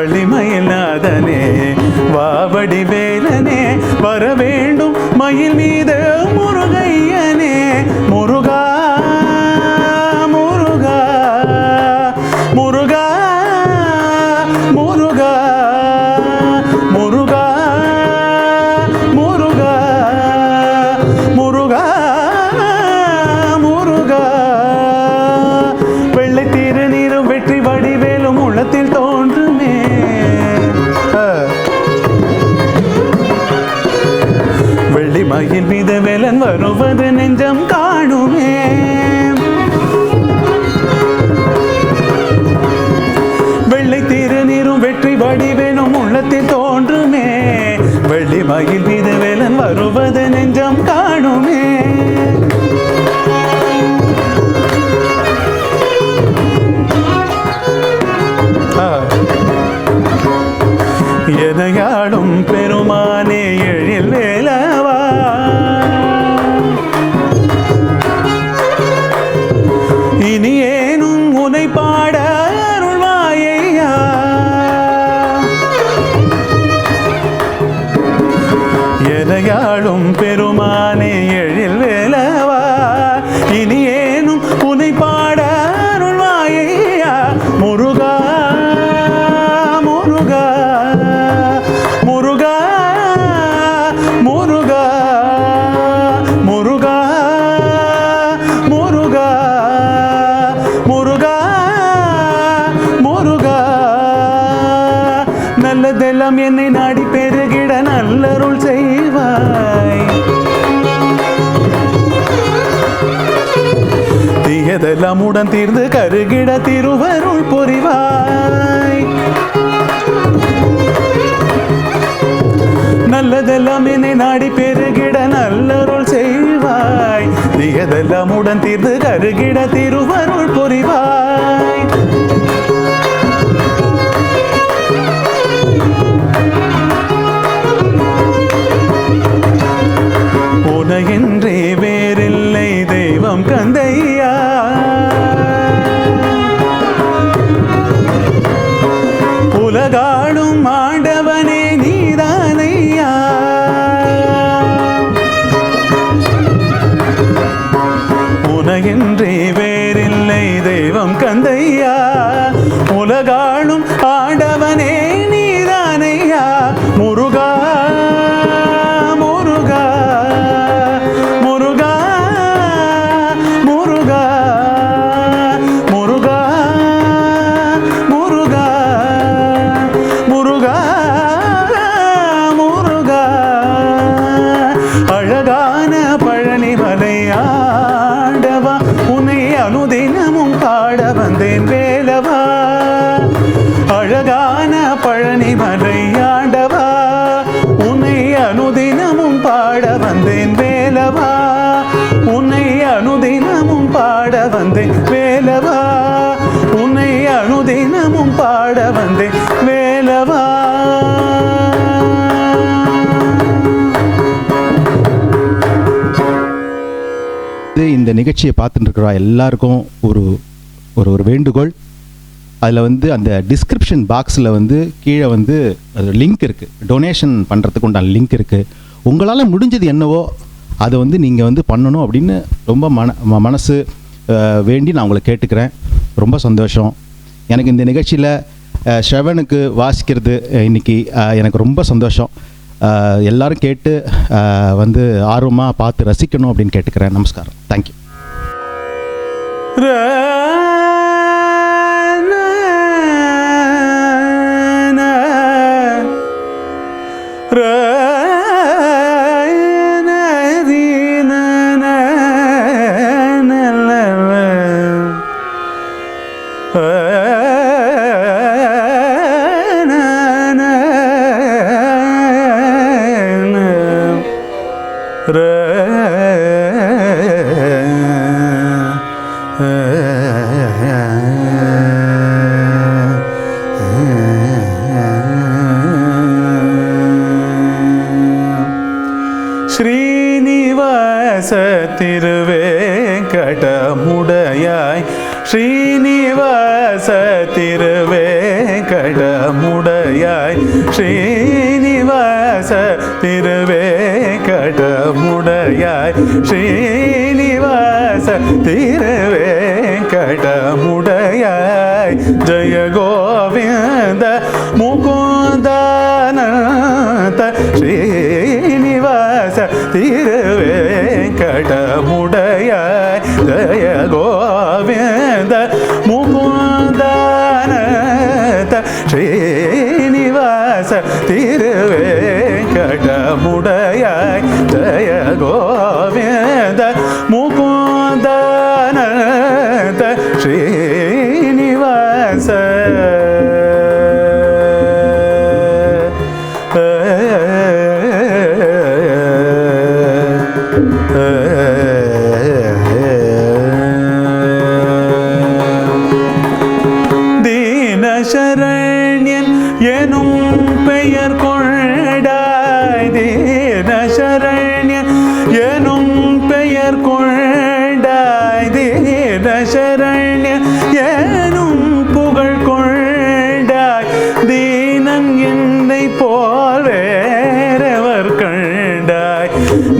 வள்ளிமயிலாதனே வாவடி வேலனே வர வேண்டும் மயில் மீது முருகையனே முருகா முருகா முருகா முருகா முருகா முருகா முருகா முருகா வெள்ளை திருநீரும் வெற்றி வடிவேலும் உள்ளத்தில் தோன்றுமே வெள்ளி மயில் மீத வேலன் வருவது நெஞ்சம் காணுமே வெள்ளை திருநீரும் வெற்றி வடிவேனும் உள்ளத்தில் தோன்றுமே வெள்ளி மயில் மீத வேலன் வருவது நெஞ்சம் காணுமே எதையாடும் பெருமானே எழில் வேலவா இனி ஏனும் உனை பாட அருள்வாயையா எதையாடும் பெருமானே எழில் வேலவா இனி ஏனும் உனை பாட அருள்வாயையா முருகா முருகா முருகா முருகா முருகா முருகா முருகா முருகா நல்லதெல்லாம் என்னை நாடி பெருகிட நல்லருள் செய்வாய் நல்லதெல்லாமுடன் தீர்ந்து கருகிட திருவருள் புரிவாய். நல்லதெல்லாம் என்னை நாடி பெருகிட நல்லருள் செய்வாய். தீயதெல்லாமுடன் தீர்ந்து கருகிட திருவருள் புரிவாய். உனையின்றி வேறில்லை தெய்வம் கந்தையா. உலகாடும் ஆண்டவனே நீதானையா. உனையின்றி வேறில்லை தெய்வம் கந்தையா. உலகாடும் ஆண்டவனே நீதானையா. முருகா முருகா முருகா முருகா முருகா முருகா முருகா முருகா. அழகான பழனிமலை ஆண்டவா உன்னை அனுதினமும் பாட வந்தேன் வேலவா. அழகான பழனிமலை ஆண்டவா உன்னை அனுதினமும் பாட வந்தேன் வேலவா. உன்னை அனுதினமும் பாட வந்தேன் வேலவா. உன்னை அனுதினமும் பாட வந்தேன் வேலவா. இந்த நிகழ்ச்சியை பார்த்துட்டு இருக்கிற எல்லாருக்கும் ஒரு ஒரு ஒரு வேண்டுகோள். அதில் வந்து அந்த டிஸ்கிரிப்ஷன் பாக்ஸில் வந்து கீழே வந்து அது லிங்க் இருக்குது, டொனேஷன் பண்ணுறதுக்கு உண்டான லிங்க் இருக்குது. உங்களால் முடிஞ்சது என்னவோ அதை வந்து நீங்கள் வந்து பண்ணணும் அப்படின்னு ரொம்ப மனசு வேண்டி நான் உங்களை கேட்டுக்கிறேன். ரொம்ப சந்தோஷம். எனக்கு இந்த நிகழ்ச்சியில் ஸ்ரவனுக்கு வாசிக்கிறது இன்றைக்கி எனக்கு ரொம்ப சந்தோஷம். எல்லாரும் கேட்டு வந்து ஆர்வமாக பார்த்து ரசிக்கணும் அப்படின்னு கேட்டுக்கிறேன். நமஸ்காரம். தேங்க்யூ. ஸ்ரீனிவாச திருவேங்கடமுடையாய். ஸ்ரீனிவாச திருவேங்கடமுடையாய். ஸ்ரீனிவாச திருவேங்கடமுடையாய். ஸ்ரீனிவாச திருவேங்கடமுடையாய். ஜய கோவிந்த முகுந்தானந்த ஸ்ரீனிவாச திருவேங்கடமுடையாய். ஜய கோவிந்த முகுந்தானந்த ஸ்ரீனிவாச திருவேங்கடமுடையாய். ஜய கோவிந்த முகுந்தானந்த ஸ்ரீனிவாச. தீனசரண்யன் எனும் பெயர் கொண்டாய். தீனசரண்யன் எனும் பெயர் கொண்டாய். தீனசரண்யன் எனும் புகழ் கொண்டாய். தீனன் என்னை போல் வேறவர் கண்டாய்.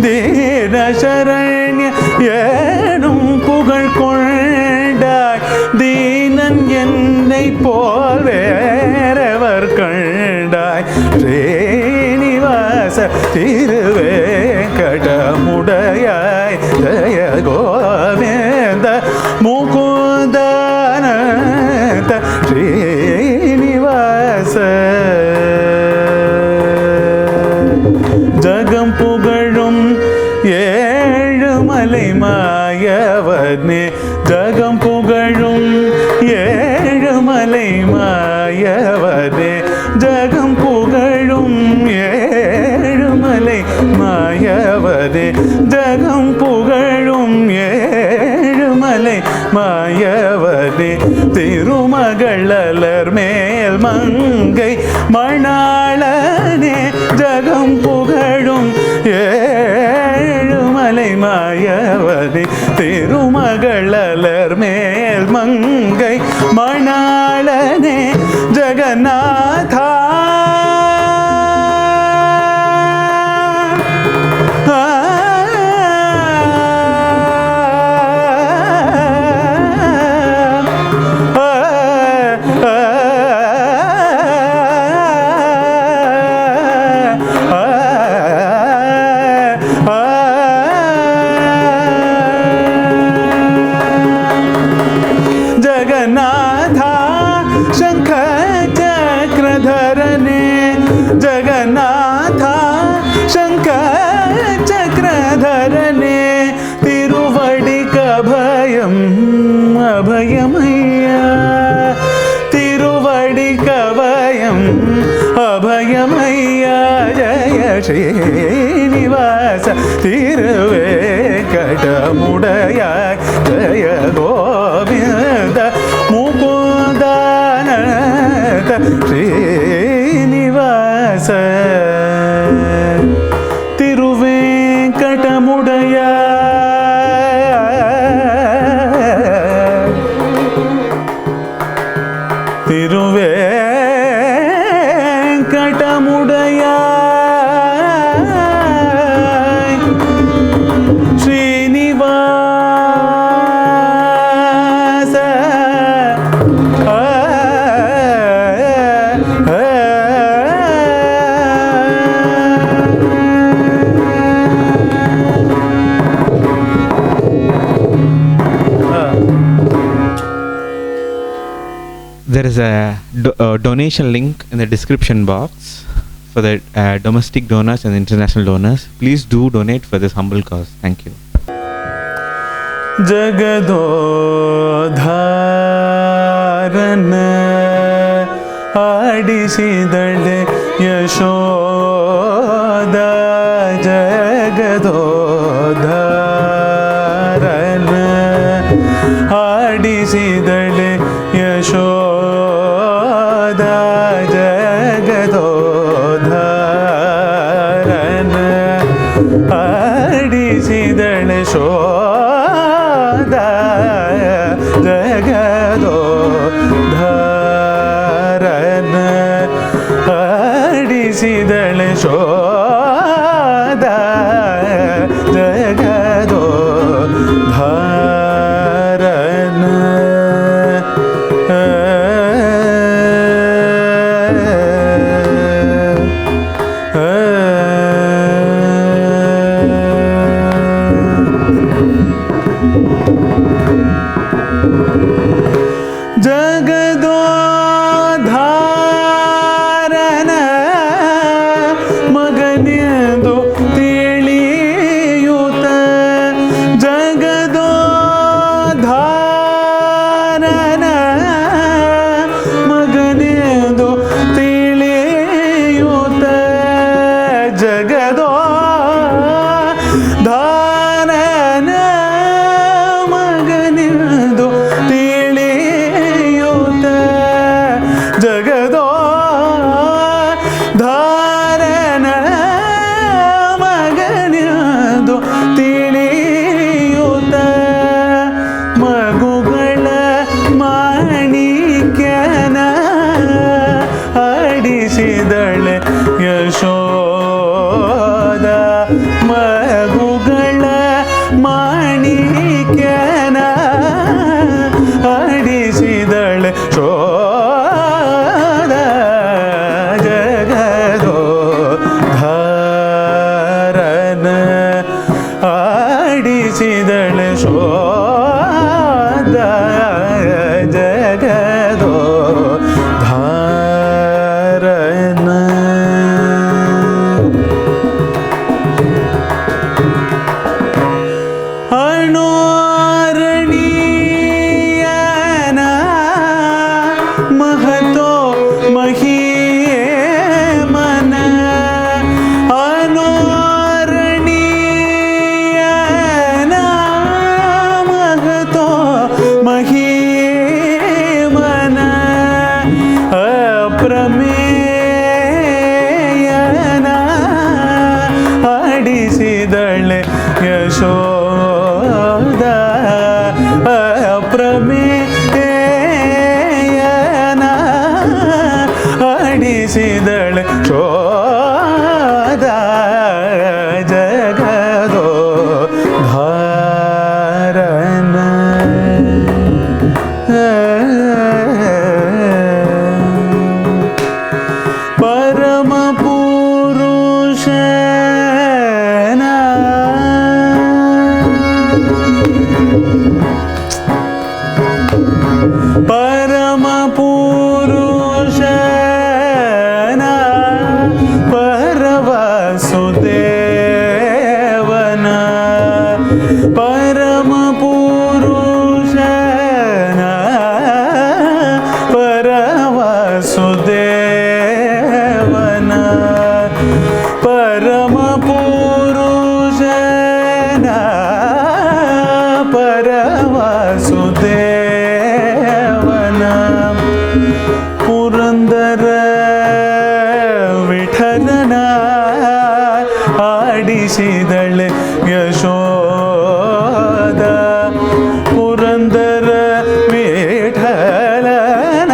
தீனசரண்யன் எனும் புகழ் கொண்டாய். தீனன் என்னை போல் வேறவர் கண்டாய். ஸ்ரீனிவாச திருவேங்கடமுடையாய். ஜய கோவிந்த முகுந்தானந்த ஸ்ரீனிவாச. ஜகம் புகழும் ஏழுமலை மாயவனே. ஜகம் புகழும் மாயவதே ஜகம் புகழும் ஏழுமலை மாயவதே திருமகளர் மேல் மங்கை மணாளனே ஜகம் புகழும் ஏழுமலை மாயவதே திருமகளர் மேல் மங்கை மணாளனே ஜகநாதா जगन्नाथा शंख चक्रधरने जगन्नाथा शंख चक्रधरने तिरुवडिक अभयम अभयमय्या तिरुवडिक अभयम अभयमय्या जय श्रीनिवास तिरुवेंकटमुडया जय Govind Mukundanand Srinivas तिरुवेंकटमुडया तिरुवेंकटमुडया Srinivas There is a donation link in the description box for the domestic donors and international donors. Please do donate for this humble cause. Thank you. ಜಗದೋಧಾರನ ಆಡಿಸಿದಳೆ Yashoda ಜಗದೋಧಾರನ ಆಡಿಸಿದಳೆ Yashoda ಜಗದೋಧಾರನ ಆಡಿಸಿದಳೆ ಶೋದ ಜಗದೋಧಾರನ ಆಡಿಸಿದಳೆ ಶೋದ ಜಗದೋಧಾರನ ಜಗದೋಧಾರನ ಮಗನೆಂದು ತಿಳಿಯುತ್ತ ಜಗದೋಧಾರನ ಮಗನೆಂದು ತಿಳಿಯುತ್ತ ಜಗದೋಧಾರನ ಮಗನೆಂದು ತಿಳಿಯುತ್ತ ಜಗದೋಧಾರನ ಮಗನೆಂದು ತಿಳಿಯುತ್ತ ಮಗುಗಳ ಮಾಣಿಕ್ಯನ ಆಡಿಸಿದಳೆ Yashoda ಮಗುಗಳ ಮಾಣಿಕ್ಯನ ಆಡಿಸಿದಳೆ ಶೋದ ಜಗದೋಧಾರನ ಆಡಿಸಿದಳೆ ಶೋದ ಜಗದೋಧಾರನ ಅಣೋರಣೀಯನ Mahato ಮಹೀಮನ ಅಣೋರಣೀಯನ ಆಡಿಸಿದಳೆ Yashoda ಪ್ರಮೇಯನ ಆಡಿಸಿದಳೆ ಶೋದ ಜಗದೋ ಧಾರನ ಪರಮ ಪುರುಷನ ಪರಮ ಪುರುಷನ ಪರವಸುದೇವನ ಪರಮ ಪುರುಷನ ಪರವಸುದೇವನ ಪರಮ ಪುರುಷನ ಪರವಸುದೇವನ ಪುರಂದರ ವಿಠಲನ ಆಡಿಸಿದಳೆ ಯಶೋದ ಪುರಂದರ ವಿಠಲನ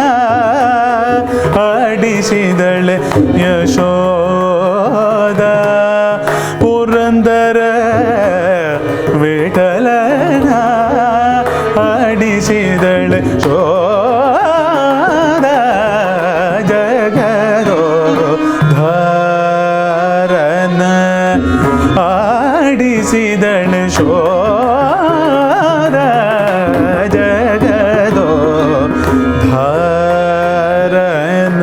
ಆಡಿಸಿದಳೆ ಯಶೋದ ಪುರಂದರ ವಿಠಲನ ಆಡಿಸಿದಳೆ ಶೋದ ಜಗದೋ ಧಾರನ ಆಡಿಸಿದಳೆ ಶೋದ ಜಗದೋ ಧಾರನ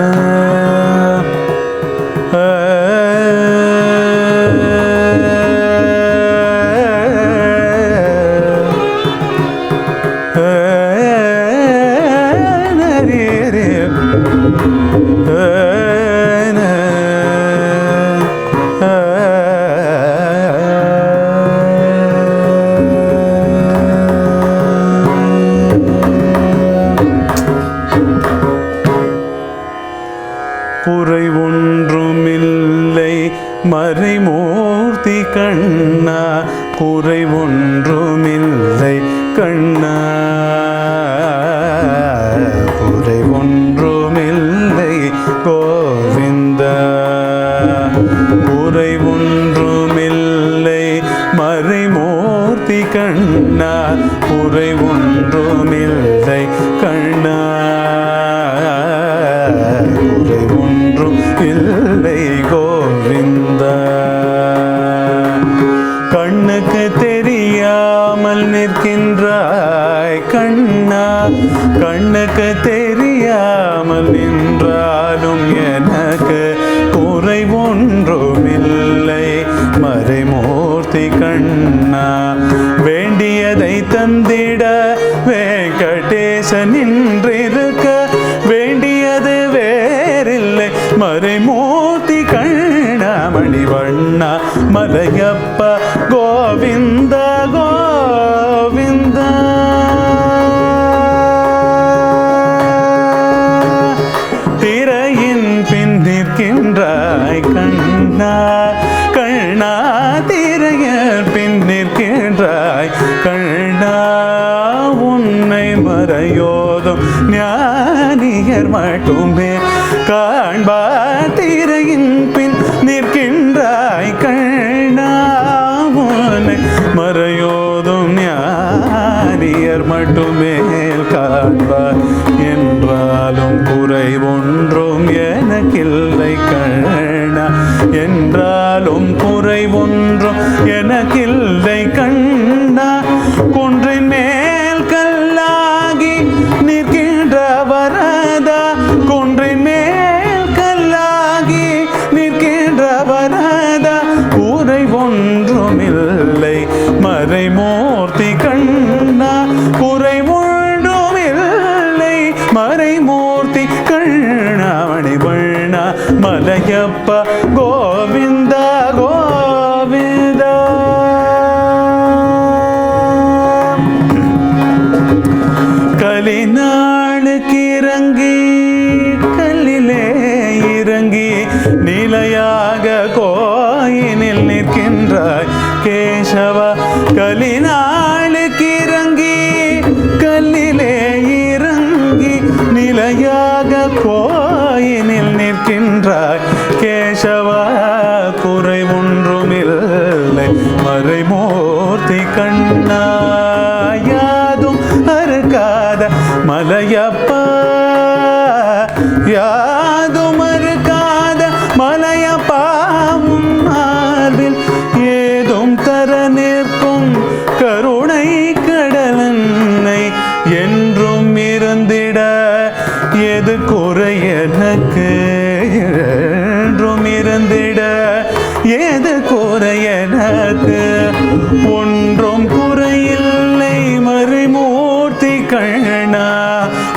குறை ஒன்றுமில்லை மறைமூர்த்தி கண்ணா குறை ஒன்றுமில்லை கண்ணா குறை ஒன்றுமில்லை கோவிந்தா குறை ஒன்றுமில்லை மறைமூர்த்தி கண்ணா குறை ஒன்றுமில்லை கண்ணா குறை ஒன்றும் இல்லை கோவிந்தா கண்ணுக்கு தெரியாமல் நிற்கின்றாய் கண்ணா கண்ணுக்கு தெரியாமல் நின்றாலும் எனக்கு குறை ஒன்றுமில்லை மறைமூர்த்தி கண்ணா வேண்டியதை தந்திட வெங்கடேசன் நின்றிருக்க வேண்டியது வேறில்லை மறைமூர்த்தி கண்ணா மணிவண்ணா மலையப்ப கோவிந்த கோவிந்த திரையின் பின் நிற்கின்றாய் கண்ணா கண்ணா திரையின் பின் நிற்கின்றாய் கண்ணா உன்னை மறையோதும் ஞானியர் மட்டுமே காண்பார் திரையின் பின் நிற்கின்றாய் கண்ணா உன்னை மறையோதும் ஞானியர் மட்டுமே காண்பார் என்றாலும் குறை ஒன்றும் எனக்கில்லை கண்ணா என்றாலும் குறை ஒன்றும் எனக்கில்லை கண்ணா குன்றின் மேல் கல்லாகி நிற்கின்ற வரதா குன்றின் மேல் கல்லாகி மறைமூர்த்தி கண்ணா யாதும் அறுக்காத மலையப்பா யாதும் அறுக்காத மலையப்பா உன் மார்பில் ஏதும் தர நிற்கும் கருணை கடலன்னை என்றும் இருந்திட எது குறை எனக்கு என்றும் இருந்திட ஏது குறை எனக்கு ஒன்றும் குறையில்லை மறைமூர்த்தி கண்ணா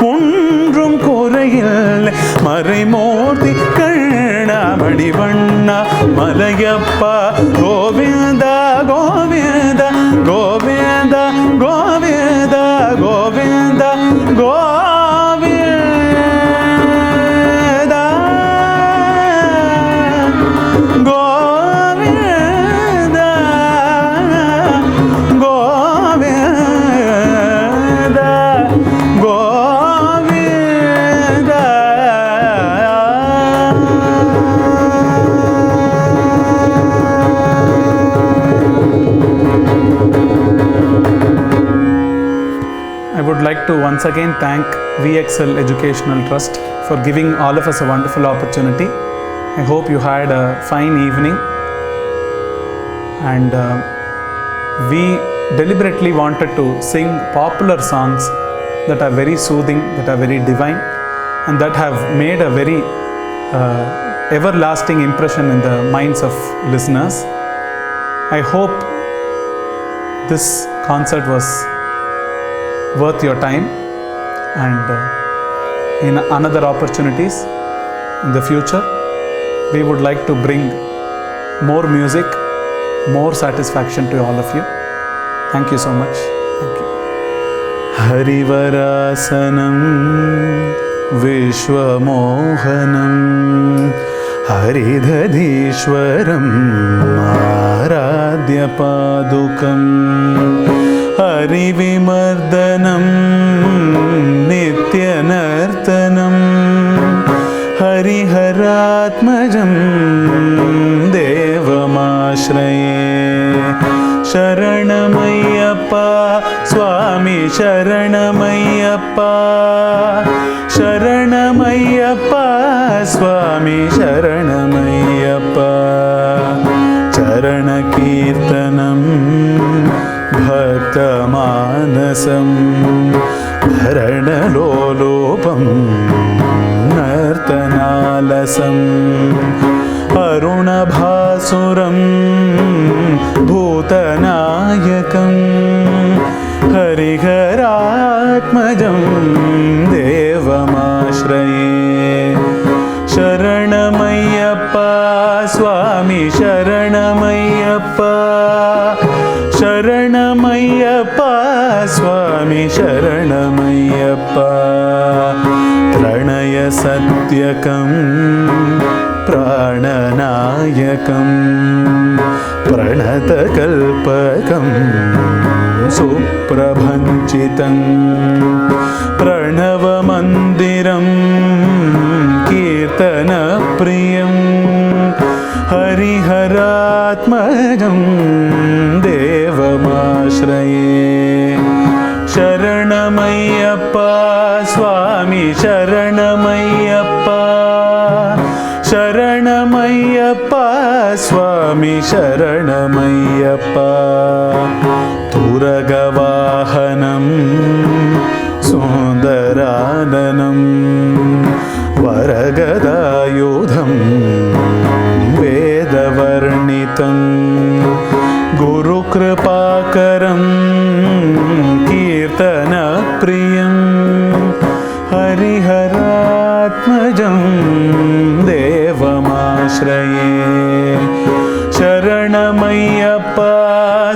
ஒன்றும் குறையில்லை மறைமூர்த்தி கண்ணா மடிவண்ணா Malayappa Govinda Govinda Govinda Govinda Govinda Govinda Govinda Govinda I would like to once again thank VXL Educational Trust for giving all of us a wonderful opportunity. I hope you had a fine evening, and we deliberately wanted to sing popular songs that are very soothing, that are very divine, and that have made a very everlasting impression in the minds of listeners. I hope this concert was worth your time, and in another opportunities in the future we would like to bring more music, more satisfaction to all of you. Thank you so much. Thank you. Harivarasanam विश्वमोहनं हरिदधीश्वरं आराध्यपादुकम् हरिविमर्दनं नित्यनर्तनं हरिहरात्मजं देवमाश्रये शरणमय्यप्पा स्वामी शरणमय्यप्पा शरणमय्यप्पा स्वामी शरणमय्यप्पा चरणकीर्तनं भक्तमानसं भरणलोलोपं नर्तनालसम् अरुणभासुरं भूतनायकं हरिहरात्मजं देवमाश्रये शरणमय्यप्पा स्वामी शरणमय्यप्पा शरणमय्यप्पा स्वामी शरणमय्यप्पा प्रणयसत्यकं प्राणनायकं प्रणतकल्पकं सुप्रभञ्चितं प्रणवमन्दिरं कीर्तनप्रियं हरिहरात्मजं देवमाश्रये शरणमय्यप्पा स्वामी शरणमय्यप्पा शरणमय्यप्पा स्वामी शरणमय्यप्पा तुरगवाहनं सुन्दराननं वरगदायुधं वेदवर्णितं गुरुकृपाकरं कीर्तनप्रियं हरिहरात्मजं देवमाश्रये शरणमय्यप्पा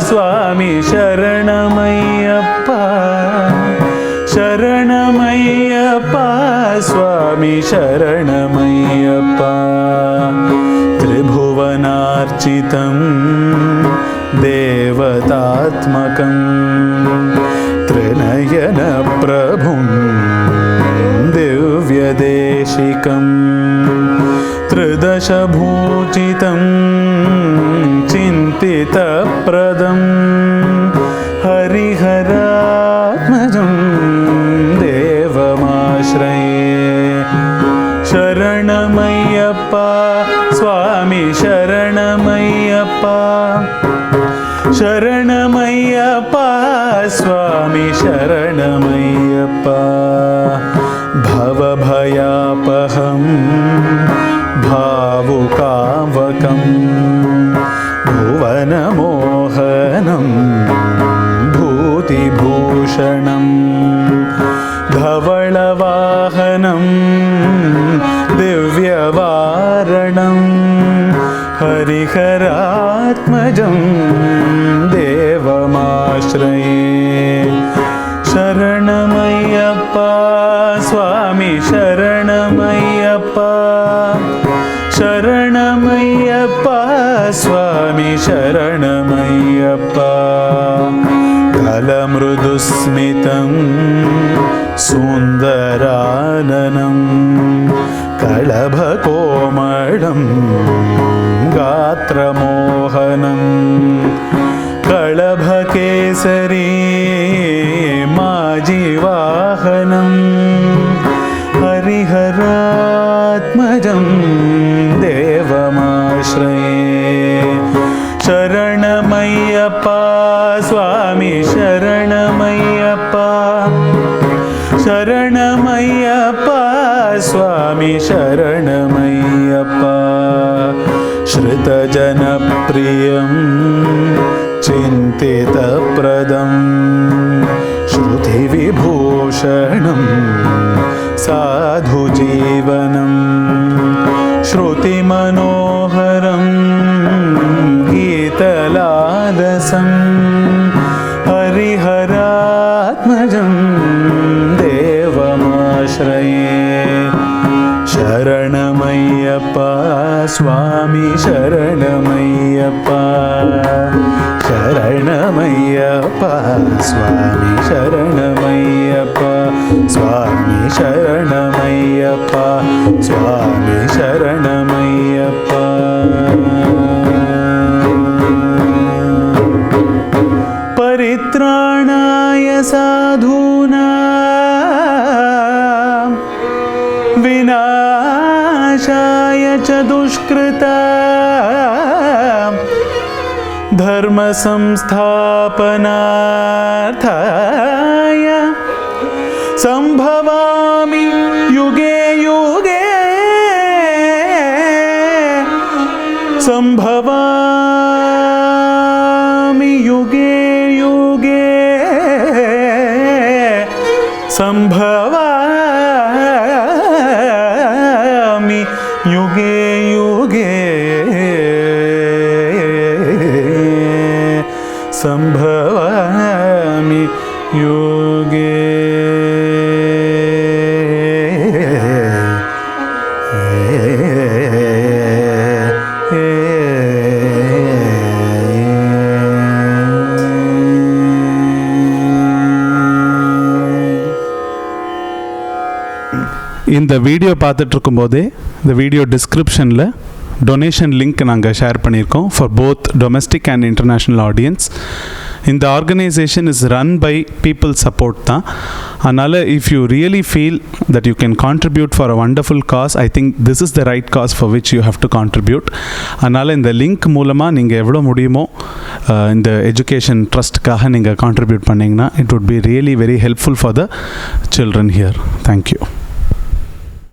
स्वामी शरणमय्यप्पा शरणमय्यप्पा स्वामी शरणमय्यप्पा त्रिभुवनार्चितं देवतात्मकं त्रिनयनप्रभुं दिव्यदेशिकं त्रिदशभूषितं चिन्तितप्रदं शरणमय्यप्पा स्वामी शरणमय्यप्पा भवभयापहं भावुकावकं भुवनमोहनं भूतिभूषणं धवलवाहनं दिव्यवारणं हरिहरात्मजं देवमाश्रये शरणमय्यप्पा स्वामी शरणमय्यप्पा शरणमय्यप्पा स्वामी शरणमय्यप्पा कलमृदुस्मितं सुन्दराननं कलभकोमलं गात्रमोहनं कलभकेसरी माजिवाहनं हरिहरात्मजं देवमाश्रये शरणमय्यप्पा स्वामी शरणमय्यप्पा शरणमय्यप्पा स्वामी शरणमय्यप्पा श्रुतजनप्रियं चिन्तितप्रदं श्रुतिविभूषणं साधुजीवनं श्रुतिमनोहरं गीतलालसं हरिहरात्मजं देवमाश्रये शरणमय्यप्पा स्वामी शरणमय्यप्पा शरणमय्यप्पा स्वामी शरणमय्यप्पा स्वामी शरणमय्यप्पा स्वामी शरणमय्यप्पा परित्राणाय साधूनां विनाशाय च दुष्कृतां धर्मसंस्थापनार्थाय सम्भवामि युगे युगे सम्भवामि युगे युगे सम्भवामि युगे युगे सम्भवामि युगे இந்த வீடியோ பார்த்துட்டு இருக்கும்போதே இந்த வீடியோ டிஸ்கிரிப்ஷனில் டொனேஷன் லிங்க் நாங்கள் ஷேர் பண்ணியிருக்கோம் for both domestic and international audience. இந்த organisation is run by people support தான். அதனால் if you really feel that you can contribute for a wonderful cause, I think this is the right cause for which you have to contribute. அதனால் இந்த link மூலமாக நீங்கள் எவ்வளோ முடியுமோ இந்த education ட்ரஸ்ட்டுக்காக நீங்கள் கான்ட்ரிபியூட் பண்ணிங்கன்னா it would be really very helpful for the children here. Thank you.